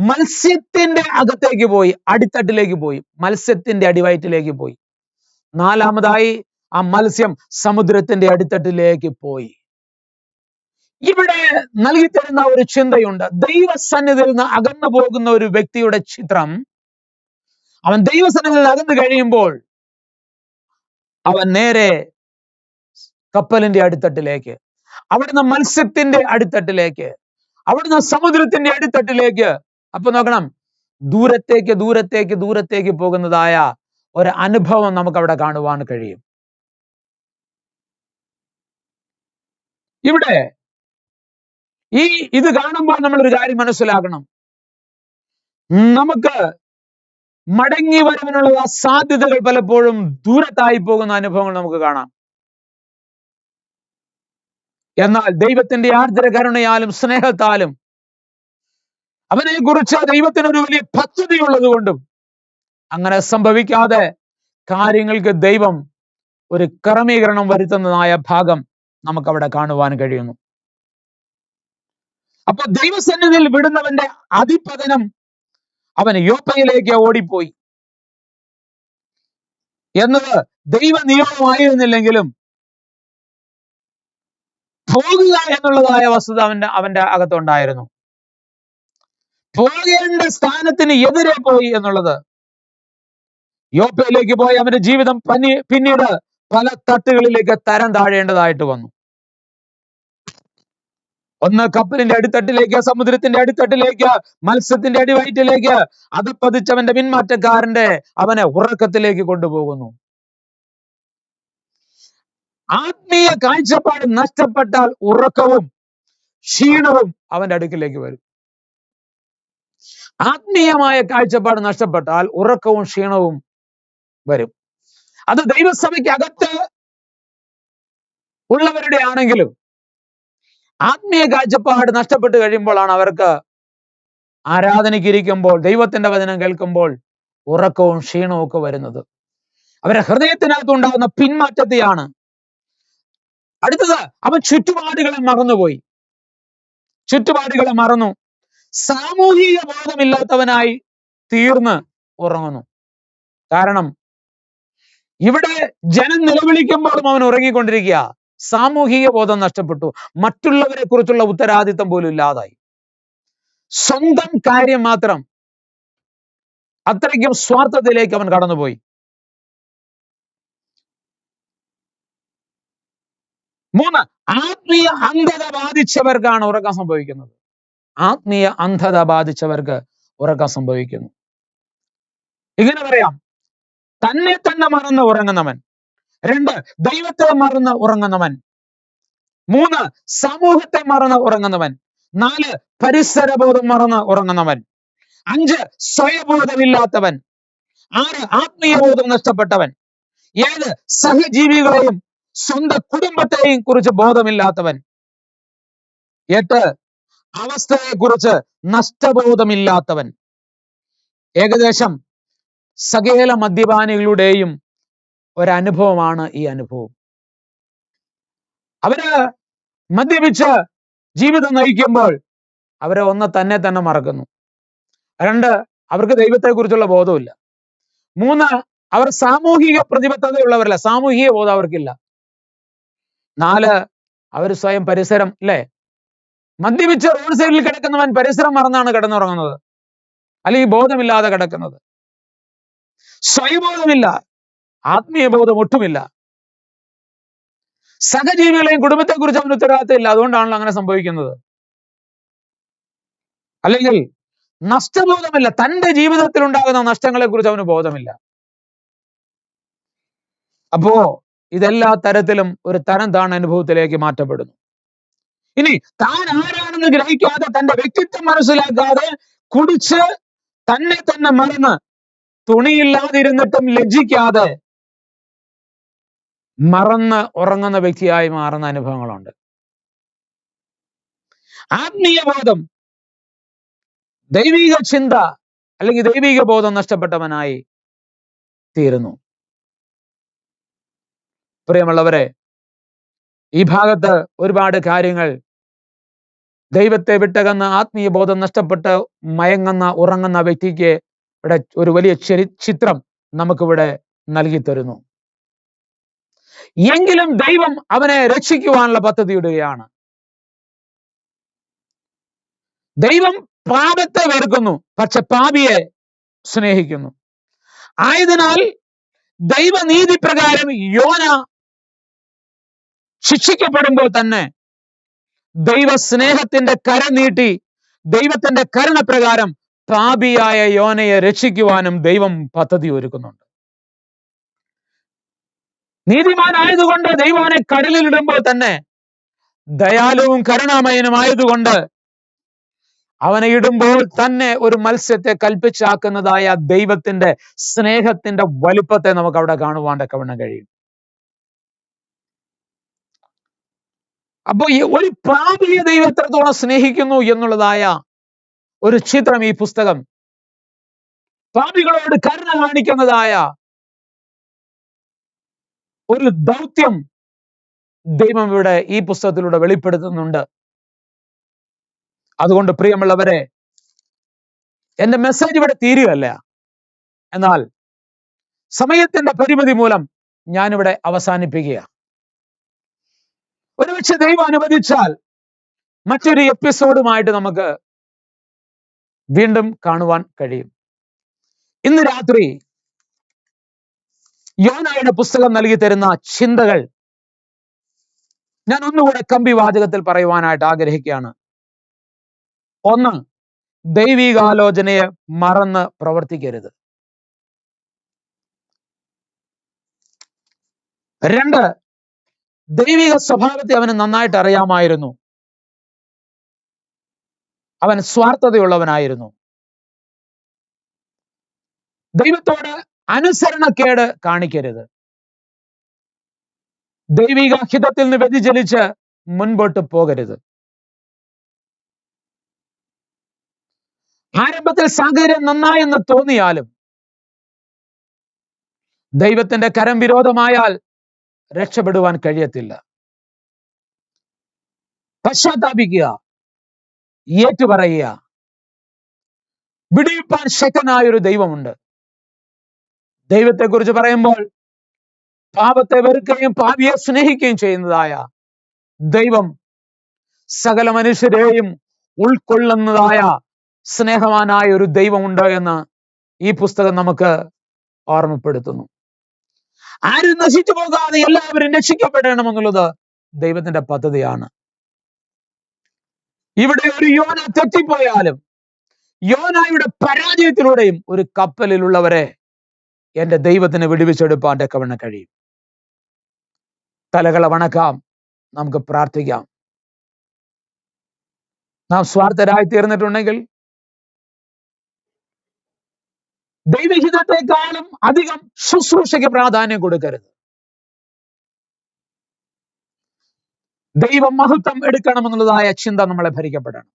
മത്സ്യത്തിന്റെ അകത്തേക്ക് പോയി, അടിത്തട്ടിലേക്ക് പോയി, മത്സ്യത്തിന്റെ അടിവയറ്റിലേക്ക് പോയി. നാലാമതായി ആ മത്സ്യം സമുദ്രത്തിന്റെ അടിത്തട്ടിലേക്ക് പോയി. ഇവിടെ നൽകിത്തരുന്ന ഒരു ചിന്തയുണ്ട്. ദൈവസന്നിധിയിൽ നിന്ന് അകന്നു പോകുന്ന ഒരു വ്യക്തിയുടെ ചിത്രം, അവൻ ദൈവസന്നിധിയിൽ നിന്ന് അകന്നു കഴിയുമ്പോൾ അവൻ നേരെ കപ്പലിന്റെ അടിത്തട്ടിലേക്ക്, അവിടുന്ന് മത്സ്യത്തിന്റെ അടിത്തട്ടിലേക്ക്, അവിടുന്ന് സമുദ്രത്തിന്റെ അടിത്തട്ടിലേക്ക്. അപ്പൊ നോക്കണം, ദൂരത്തേക്ക് ദൂരത്തേക്ക് ദൂരത്തേക്ക് പോകുന്നതായ ഒരു അനുഭവം നമുക്ക് അവിടെ കാണുവാൻ കഴിയും. ഇവിടെ ഇത് കാണുമ്പോൾ നമ്മളൊരു കാര്യം മനസ്സിലാക്കണം. നമുക്ക് മടങ്ങി വരവിനുള്ള സാധ്യതകൾ പലപ്പോഴും ദൂരത്തായി പോകുന്ന അനുഭവങ്ങൾ നമുക്ക് കാണാം. എന്നാൽ ദൈവത്തിന്റെ ആർദ്ര കരുണയാലും സ്നേഹത്താലും അവനെ കുറിച്ച് ദൈവത്തിനൊരു വലിയ പദ്ധതി ഉള്ളത് കൊണ്ടും അങ്ങനെ സംഭവിക്കാതെ കാര്യങ്ങൾക്ക് ദൈവം ഒരു ക്രമീകരണം വരുത്തുന്നതായ ഭാഗം നമുക്കവിടെ കാണുവാൻ കഴിയുന്നു. അപ്പൊ ദൈവസന്നിധിയിൽ വിടുന്നവന്റെ അതിപതനം അവൻ യോപ്പയിലേക്ക് ഓടിപ്പോയി എന്നത് ദൈവ നിയമമായിരുന്നില്ലെങ്കിലും പോകുക എന്നുള്ളതായ വസ്തുത അവന്റെ അകത്തുണ്ടായിരുന്നു. പോകേണ്ട സ്ഥാനത്തിന് എതിരെ പോയി എന്നുള്ളത്. യോപ്പയിലേക്ക് പോയി അവന്റെ ജീവിതം പിന്നീട് പല തട്ടുകളിലേക്ക് തരം താഴേണ്ടതായിട്ട് വന്നു. ഒന്ന് കപ്പലിന്റെ അടിത്തട്ടിലേക്ക്, സമുദ്രത്തിന്റെ അടിത്തട്ടിലേക്ക്, മത്സ്യത്തിന്റെ അടിവയറ്റിലേക്ക് അത് പതിച്ചവന്റെ പിന്മാറ്റക്കാരന്റെ അവനെ ഉറക്കത്തിലേക്ക് കൊണ്ടുപോകുന്നു. ആത്മീയ കാഴ്ചപ്പാട് നഷ്ടപ്പെട്ടാൽ ഉറക്കവും ക്ഷീണവും അവന്റെ അടുക്കിലേക്ക് വരും. ആത്മീയമായ കാഴ്ചപ്പാട് നഷ്ടപ്പെട്ടാൽ ഉറക്കവും ക്ഷീണവും വരും. അത് ദൈവസഭയ്ക്ക് അകത്ത് ഉള്ളവരുടെ ആണെങ്കിലും ആത്മീയ കാഴ്ചപ്പാട് നഷ്ടപ്പെട്ട് കഴിയുമ്പോഴാണ് അവർക്ക് ആരാധനയ്ക്കിരിക്കുമ്പോൾ, ദൈവത്തിന്റെ വചനം കേൾക്കുമ്പോൾ ഉറക്കവും ക്ഷീണവും ഒക്കെ വരുന്നത്. അവരുടെ ഹൃദയത്തിനകത്ത് ഉണ്ടാകുന്ന പിന്മാറ്റത്തെയാണ്. അടുത്തത്, അവൻ ചുറ്റുപാടുകളെ മറന്നുപോയി. ചുറ്റുപാടുകളെ മറന്നു. സാമൂഹിക ബോധമില്ലാത്തവനായി തീർന്ന് ഉറങ്ങുന്നു. കാരണം ഇവിടെ ജനം നിലവിളിക്കുമ്പോഴും അവൻ ഉറങ്ങിക്കൊണ്ടിരിക്കുക. സാമൂഹിക ബോധം നഷ്ടപ്പെട്ടു. മറ്റുള്ളവരെ കുറിച്ചുള്ള ഉത്തരവാദിത്തം പോലും ഇല്ലാതായി. സ്വന്തം കാര്യം മാത്രം. അത്രയ്ക്കും സ്വാർത്ഥത്തിലേക്ക് അവൻ കടന്നുപോയി. 3, ആത്മീയ അന്ധത ബാധിച്ചവർക്കാണ് ഉറക്കം സംഭവിക്കുന്നത്. ആത്മീയ അന്ധത ബാധിച്ചവർക്ക് ഉറക്കം സംഭവിക്കുന്നു. ഇങ്ങനെ പറയാം, തന്നെ തന്നെ മറന്ന് ഉറങ്ങുന്നവൻ. 2, ദൈവത്തെ മറന്ന് ഉറങ്ങുന്നവൻ. 3, സമൂഹത്തെ മറന്ന് ഉറങ്ങുന്നവൻ. 4, പരിസരബോധം മറന്ന് ഉറങ്ങുന്നവൻ. 5, സ്വയബോധമില്ലാത്തവൻ. 6, ആത്മീയ ബോധം നഷ്ടപ്പെട്ടവൻ. 7, സഹജീവികളെയും സ്വന്തം കുടുംബത്തെയും കുറിച്ച് ബോധമില്ലാത്തവൻ. 8, അവസ്ഥയെ കുറിച്ച് നഷ്ടബോധമില്ലാത്തവൻ. ഏകദേശം സകല മദ്യപാനികളുടെയും ഒരനുഭവമാണ് ഈ അനുഭവം. അവര് മദ്യപിച്ച് ജീവിതം നയിക്കുമ്പോൾ അവരെ ഒന്ന് തന്നെ തന്നെ മറക്കുന്നു. 2, അവർക്ക് ദൈവത്തെ കുറിച്ചുള്ള ബോധമില്ല. 3, അവർ സാമൂഹിക പ്രതിബദ്ധതയുള്ളവരല്ല, സാമൂഹിക ബോധം അവർക്കില്ല. 4, അവർ സ്വയം പരിസരം, അല്ലെ, മദ്യപിച്ച് റോഡ് സൈഡിൽ കിടക്കുന്നവൻ പരിസരം മറന്നാണ് കിടന്നുറങ്ങുന്നത്, അല്ലെങ്കിൽ ബോധമില്ലാതെ കിടക്കുന്നത്. സ്വയബോധമില്ല, ആത്മീയ ബോധം ഒട്ടുമില്ല. സഹജീവികളെയും കുടുംബത്തെ കുറിച്ച് അവന് ഉത്തരവാദിത്തമില്ല. അതുകൊണ്ടാണല്ലോ അങ്ങനെ സംഭവിക്കുന്നത്. അല്ലെങ്കിൽ നഷ്ടബോധമില്ല, തന്റെ ജീവിതത്തിൽ ഉണ്ടാകുന്ന നഷ്ടങ്ങളെ കുറിച്ച് അവന് ബോധമില്ല. അപ്പോ ഇതെല്ലാ തരത്തിലും ഒരു തരം താണ അനുഭവത്തിലേക്ക് മാറ്റപ്പെടുന്നു. ഇനി താൻ ആരാണെന്ന് ഗ്രഹിക്കാതെ, തന്റെ വ്യക്തിത്വം മനസ്സിലാക്കാതെ, കുടിച്ച് തന്നെ തന്നെ മറന്ന്, തുണിയില്ലാതിരുന്നിട്ടും ലജ്ജിക്കാതെ മറന്ന് ഉറങ്ങുന്ന വ്യക്തിയായി മാറുന്ന അനുഭവങ്ങളുണ്ട്. ആത്മീയ ബോധം, ദൈവിക ചിന്ത അല്ലെങ്കിൽ ദൈവിക ബോധം നഷ്ടപ്പെട്ടവനായി തീരുന്നു. പ്രിയമുള്ളവരെ, ഈ ഭാഗത്ത് ഒരുപാട് കാര്യങ്ങൾ ദൈവത്തെ വിട്ടകന്ന് ആത്മീയ ബോധം നഷ്ടപ്പെട്ട് മയങ്ങുന്ന ഉറങ്ങുന്ന വ്യക്തിക്ക് ഇവിടെ ഒരു വലിയ ചിത്രം നമുക്കിവിടെ നൽകി തരുന്നു. എങ്കിലും ദൈവം അവനെ രക്ഷിക്കുവാനുള്ള പദ്ധതി ഇടുകയാണ്. ദൈവം പാപത്തെ വെറുക്കുന്നു, പക്ഷെ പാപിയെ സ്നേഹിക്കുന്നു. ആയതിനാൽ ദൈവനീതി പ്രകാരം യോന ശിക്ഷിക്കപ്പെടുമ്പോൾ തന്നെ ദൈവ സ്നേഹത്തിന്റെ കര നീട്ടി, ദൈവത്തിന്റെ കരുണപ്രകാരം പാപിയായ യോനയെ രക്ഷിക്കുവാനും ദൈവം പദ്ധതി ഒരുക്കുന്നുണ്ട്. നീതിമാനായതുകൊണ്ട് ദൈവം അവനെ കടലിലിടുമ്പോൾ തന്നെ ദയാലുവും കരുണാമയനുമായതുകൊണ്ട് അവനെ ഇടുമ്പോൾ തന്നെ ഒരു മത്സ്യത്തെ കൽപ്പിച്ചാക്കുന്നതായ ദൈവത്തിന്റെ സ്നേഹത്തിന്റെ വലുപ്പത്തെ നമുക്ക് അവിടെ കാണുവാൻ തക്കവണ്ണം കഴിയും. അപ്പൊ ഈ ഒരു പാപിയെ ദൈവം എത്രത്തോളം സ്നേഹിക്കുന്നു എന്നുള്ളതായ ഒരു ചിത്രം ഈ പുസ്തകം, പാപികളോട് കരുണ കാണിക്കുന്നതായ ഒരു ദൗത്യം ദൈവം ഇവിടെ ഈ പുസ്തകത്തിലൂടെ വെളിപ്പെടുത്തുന്നുണ്ട്. അതുകൊണ്ട് പ്രിയമുള്ളവരെ, എന്റെ മെസ്സേജ് ഇവിടെ തീരുകയല്ല. എന്നാൽ സമയത്തിന്റെ പരിമിതി മൂലം ഞാനിവിടെ അവസാനിപ്പിക്കുക. ഒരുപക്ഷെ ദൈവം അനുവദിച്ചാൽ മറ്റൊരു എപ്പിസോഡുമായിട്ട് നമുക്ക് വീണ്ടും കാണുവാൻ കഴിയും. ഇന്ന് രാത്രി യോനായുടെ പുസ്തകം നൽകി തരുന്ന ചിന്തകൾ ഞാൻ ഒന്നുകൂടെ കമ്പി വാചകത്തിൽ പറയുവാനായിട്ട് ആഗ്രഹിക്കുകയാണ്. ഒന്ന്, ദൈവികാലോചനയെ മറന്ന് പ്രവർത്തിക്കരുത്. രണ്ട്, ദൈവിക സ്വഭാവത്തെ അവന് നന്നായിട്ട് അറിയാമായിരുന്നു. അവൻ സ്വാർത്ഥതയുള്ളവനായിരുന്നു. ദൈവത്തോട് അനുസരണക്കേട് കാണിക്കരുത്. ദൈവിക ഹിതത്തിൽ നിന്ന് വ്യതിചലിച്ച് മുൻപോട്ട് പോകരുത്. ആരംഭത്തിൽ സാഹചര്യം നന്നായെന്ന് തോന്നിയാലും ദൈവത്തിന്റെ കരം വിരോധമായാൽ രക്ഷപ്പെടുവാൻ കഴിയത്തില്ല. പശ്ചാത്താപിക്കുക, ഏറ്റുപറയുക. വിടിവിപ്പാൻ ശക്തനായൊരു ദൈവമുണ്ട്. ദൈവത്തെക്കുറിച്ച് പറയുമ്പോൾ പാപത്തെ വെറുക്കുകയും പാപിയെ സ്നേഹിക്കുകയും ചെയ്യുന്നതായ ദൈവം സകല മനുഷ്യരെയും ഉൾക്കൊള്ളുന്നതായ സ്നേഹവാനായ ഒരു ദൈവമുണ്ട് എന്ന് ഈ പുസ്തകം നമുക്ക് ഓർമ്മപ്പെടുത്തുന്നു. ആരും നശിച്ചു പോകാതെ എല്ലാവരും രക്ഷിക്കപ്പെടണമെന്നുള്ളത് ദൈവത്തിന്റെ പദ്ധതിയാണ്. ഇവിടെ ഒരു യോന തെറ്റിപ്പോയാലും യോനായുടെ പരാജയത്തിലൂടെയും ഒരു കപ്പലിലുള്ളവരെ എന്റെ ദൈവത്തിന് വിടുവിച്ചെടുപ്പാൻ തക്കവണ്ണം കഴിയും. തലകളെ വണക്കാം, നമുക്ക് പ്രാർത്ഥിക്കാം. നാം സ്വാർത്ഥരായി തീർന്നിട്ടുണ്ടെങ്കിൽ ദൈവഹിതത്തെക്കാളും അധികം ശുശ്രൂഷയ്ക്ക് പ്രാധാന്യം കൊടുക്കരുത്. ദൈവം മഹത്വം എടുക്കണമെന്നുള്ളതായ ചിന്ത നമ്മളെ ഭരിക്കപ്പെടണം.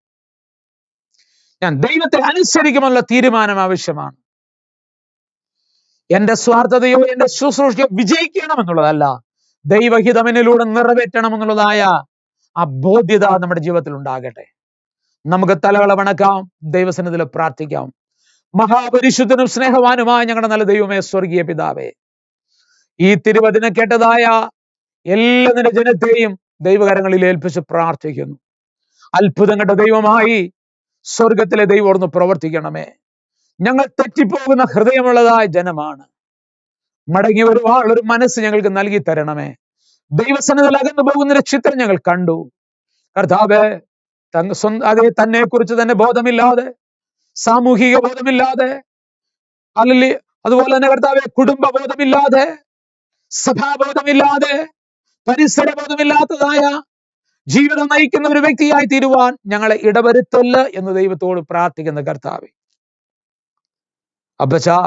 ഞാൻ ദൈവത്തെ അനുസരിക്കുമെന്നുള്ള തീരുമാനം ആവശ്യമാണ്. എന്റെ സ്വാർത്ഥതയോ എന്റെ ശുശ്രൂഷയോ വിജയിക്കണമെന്നുള്ളതല്ല, ദൈവഹിതമെന്നിലൂടെ നിറവേറ്റണമെന്നുള്ളതായ ആ ബോധ്യത നമ്മുടെ ജീവിതത്തിൽ ഉണ്ടാകട്ടെ. നമുക്ക് തലകളെ വണക്കാം, ദൈവസന്നിധിയിൽ പ്രാർത്ഥിക്കാം. മഹാപരിശുദ്ധനും സ്നേഹവാനുമായ ഞങ്ങളുടെ നല്ല ദൈവമേ, സ്വർഗീയ പിതാവേ, ഈ തിരുവചനം കേട്ടതായ എല്ലാ നിന്റെ ജനത്തെയും ദൈവകരങ്ങളിൽ ഏൽപ്പിച്ച് പ്രാർത്ഥിക്കുന്നു. അത്ഭുതങ്ങളുടെ ദൈവമായി സ്വർഗത്തിലെ ദൈവം ഓർന്ന് പ്രവർത്തിക്കണമേ. ഞങ്ങൾ തെറ്റിപ്പോകുന്ന ഹൃദയമുള്ളതായ ജനമാണ്. മടങ്ങി വരുവാനുള്ളൊരു മനസ്സ് ഞങ്ങൾക്ക് നൽകി തരണമേ. ദൈവസന്നിധിയിൽ അകന്നു പോകുന്ന ചിത്രം ഞങ്ങൾ കണ്ടു കർത്താവേ. അതേ തന്നെ കുറിച്ച് തന്നെ ബോധമില്ലാതെ, സാമൂഹിക ബോധമില്ലാതെ, അല്ലെങ്കിൽ അതുപോലെ തന്നെ കർത്താവെ കുടുംബ ബോധമില്ലാതെ, സഭാബോധമില്ലാതെ, പരിസര ബോധമില്ലാത്തതായ ജീവിതം നയിക്കുന്ന ഒരു വ്യക്തിയായി തീരുവാൻ ഞങ്ങളെ ഇടവരുത്തല്ല എന്ന് ദൈവത്തോട് പ്രാർത്ഥിക്കുന്ന കർത്താവെ. അപ്പച്ചാ,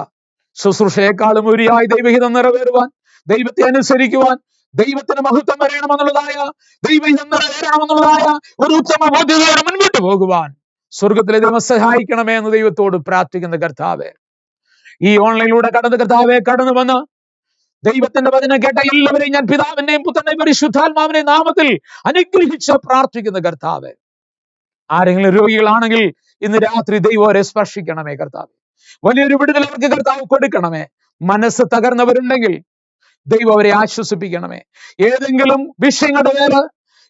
ശുശ്രൂഷയെക്കാളും ഉപരിയായി ദൈവഹിതം നിറവേറുവാൻ, ദൈവത്തെ അനുസരിക്കുവാൻ, ദൈവത്തിന് മഹത്വം വരണമെന്നുള്ളതായ, ദൈവഹിതം നിറവേറണമെന്നുള്ളതായ ഒരു ഉത്തമ ബോധ്യതയോടെ മുൻപോട്ട് പോകുവാൻ സ്വർഗത്തിലെ ദൈവം സഹായിക്കണമേ എന്ന് ദൈവത്തോട് പ്രാർത്ഥിക്കുന്ന കർത്താവെ. ഈ ഓൺലൈനിലൂടെ കടന്നു വന്ന് ദൈവത്തിന്റെ വചനം കേട്ട എല്ലാവരെയും ഞാൻ പിതാവിന്റെയും പുത്രന്റെയും പരിശുദ്ധാത്മാവിന്റെയും നാമത്തിൽ അനുഗ്രഹിച്ച് പ്രാർത്ഥിക്കുന്ന കർത്താവെ. ആരെങ്കിലും രോഗികളാണെങ്കിൽ ഇന്ന് രാത്രി ദൈവം അവരെ സ്പർശിക്കണമേ കർത്താവെ. വലിയൊരു വിടുതൽ അവർക്ക് കർത്താവ് കൊടുക്കണമേ. മനസ്സ് തകർന്നവരുണ്ടെങ്കിൽ ദൈവം അവരെ ആശ്വസിപ്പിക്കണമേ. ഏതെങ്കിലും വിഷയങ്ങളുടെ പേര്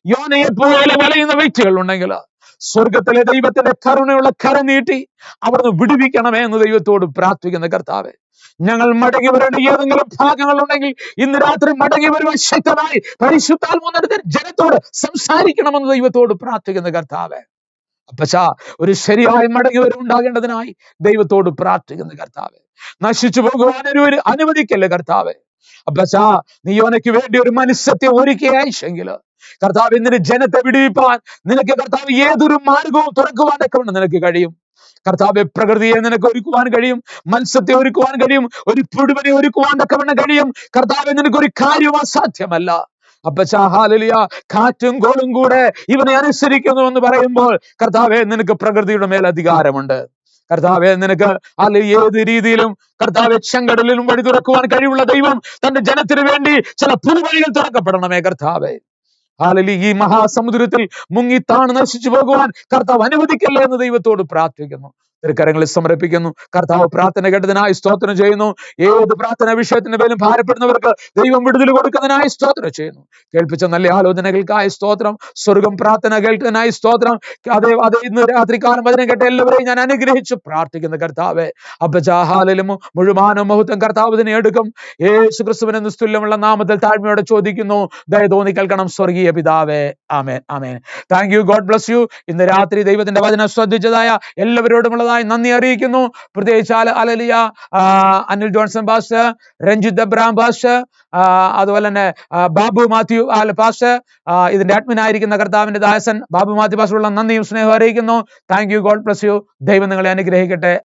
യോനയെ പോലെ വലയുന്ന വ്യക്തികൾ ഉണ്ടെങ്കിൽ സ്വർഗത്തിലെ ദൈവത്തിന്റെ കരുണയുള്ള കരം നീട്ടി അവിടുന്ന് വിടുവിക്കണമേ എന്ന് ദൈവത്തോട് പ്രാർത്ഥിക്കുന്ന കർത്താവെ. ഞങ്ങൾ മടങ്ങി വരേണ്ട ഏതെങ്കിലും ഭാഗങ്ങളുണ്ടെങ്കിൽ ഇന്ന് രാത്രി മടങ്ങി വരുവാൻ ശക്തമായി പരിശുദ്ധാത്മാവിന്റെ ജനത്തോട് സംസാരിക്കണമെന്ന് ദൈവത്തോട് പ്രാർത്ഥിക്കുന്ന കർത്താവെ. അപ്പച്ചാ, ഒരു ശരിയായ മടങ്ങി വരവുണ്ടാകേണ്ടതിനായി ദൈവത്തോട് പ്രാർത്ഥിക്കുന്ന കർത്താവെ. നശിച്ചു പോകുവാൻ ഒരു അനുവദിക്കല്ലേ കർത്താവെ. അപ്പച്ചാ, നീ യോനയ്ക്ക് വേണ്ടി ഒരു മനുഷ്യത്തെ ഒരുക്കിയെങ്കിൽ കർത്താവ് ഇന്നിന് ജനത്തെ വിടുവിപ്പാൻ നിനക്ക് കർത്താവ് ഏതൊരു മാർഗവും തുറക്കുവാനൊക്കെ നിനക്ക് കഴിയും. കർത്താവെ, പ്രകൃതിയെ നിനക്ക് ഒരുക്കുവാൻ കഴിയും, മത്സ്യത്തെ ഒരുക്കുവാൻ കഴിയും, ഒരു പുഴുവിനെ ഒരുക്കുവാനൊക്കെ കഴിയും. കർത്താവെ, നിനക്കൊരു കാര്യവും അസാധ്യമല്ല. അപ്പച്ചാ, ഹല്ലേലൂയ. കാറ്റും കോളും കൂടെ ഇവനെ അനുസരിക്കുന്നു എന്ന് പറയുമ്പോൾ കർത്താവെ, നിനക്ക് പ്രകൃതിയുടെ മേൽ അധികാരമുണ്ട്. കർത്താവെ, നിനക്ക് ഏത് രീതിയിലും കർത്താവെ ചെങ്കടലിലും വഴി തുറക്കുവാൻ കഴിവുള്ള ദൈവം തന്റെ ജനത്തിന് വേണ്ടി ചില പുതുവഴികൾ തുറക്കപ്പെടണമേ കർത്താവെ. ഹല്ലേലൂയ. ഈ മഹാസമുദ്രത്തിൽ മുങ്ങിത്താണ് നശിച്ചു പോകുവാൻ കർത്താവ് അനുവദിക്കല്ലേ എന്ന് ദൈവത്തോട് പ്രാർത്ഥിക്കുന്നു. തിരുക്കരങ്ങളിൽ സമർപ്പിക്കുന്നു. കർത്താവ് പ്രാർത്ഥന കേട്ടതിനായി സ്തോത്രം ചെയ്യുന്നു. ഏത് പ്രാർത്ഥന വിഷയത്തിന്റെ പേരും ഭാരപ്പെടുന്നവർക്ക് ദൈവം വിടുതൽ കൊടുക്കുന്നതിനായി സ്തോത്രം ചെയ്യുന്നു. കേൾപ്പിച്ച നല്ല ആലോചനകൾക്കായി സ്തോത്രം. സ്വർഗം പ്രാർത്ഥന കേൾക്കുന്നതിനായി സ്തോത്രം. അതെ അതെ, ഇന്ന് രാത്രികാലം വചനം കേട്ട എല്ലാവരെയും ഞാൻ അനുഗ്രഹിച്ചു പ്രാർത്ഥിക്കുന്ന കർത്താവെ, അപ്പജാഹാലും മുഴുവനും മഹത്വം കർത്താവ് ഇതിനെ എടുക്കും. യേശു ക്രിസ്തുവിന്റെ നിസ്തുല്യമുള്ള നാമത്തിൽ താഴ്മയോടെ ചോദിക്കുന്നു, ദയ തോന്നി കേൾക്കണം സ്വർഗീയ പിതാവേ. ആമേൻ, ആമേൻ. Thank you. God bless you. ഇന്ന് രാത്രി ദൈവത്തിന്റെ വചനം ശ്രദ്ധിച്ചതായ എല്ലാവരോടുമുള്ളതായി നന്ദി അറിയിക്കുന്നു. പ്രത്യേകിച്ച് അലലിയ Anil Johnson pastor, Ranjith Abraham pastor, അതുപോലെ തന്നെ ബാബു മാത്യു പാസ്റ്റർ, ഇതിന്റെ അഡ്മിൻ ആയിരിക്കുന്ന കർത്താവിന്റെ ദാസൻ ബാബു മാത്യു പാസ്റ്ററുള്ള നന്ദിയും സ്നേഹവും അറിയിക്കുന്നു. Thank you. God bless you. ദൈവം നിങ്ങളെ അനുഗ്രഹിക്കട്ടെ.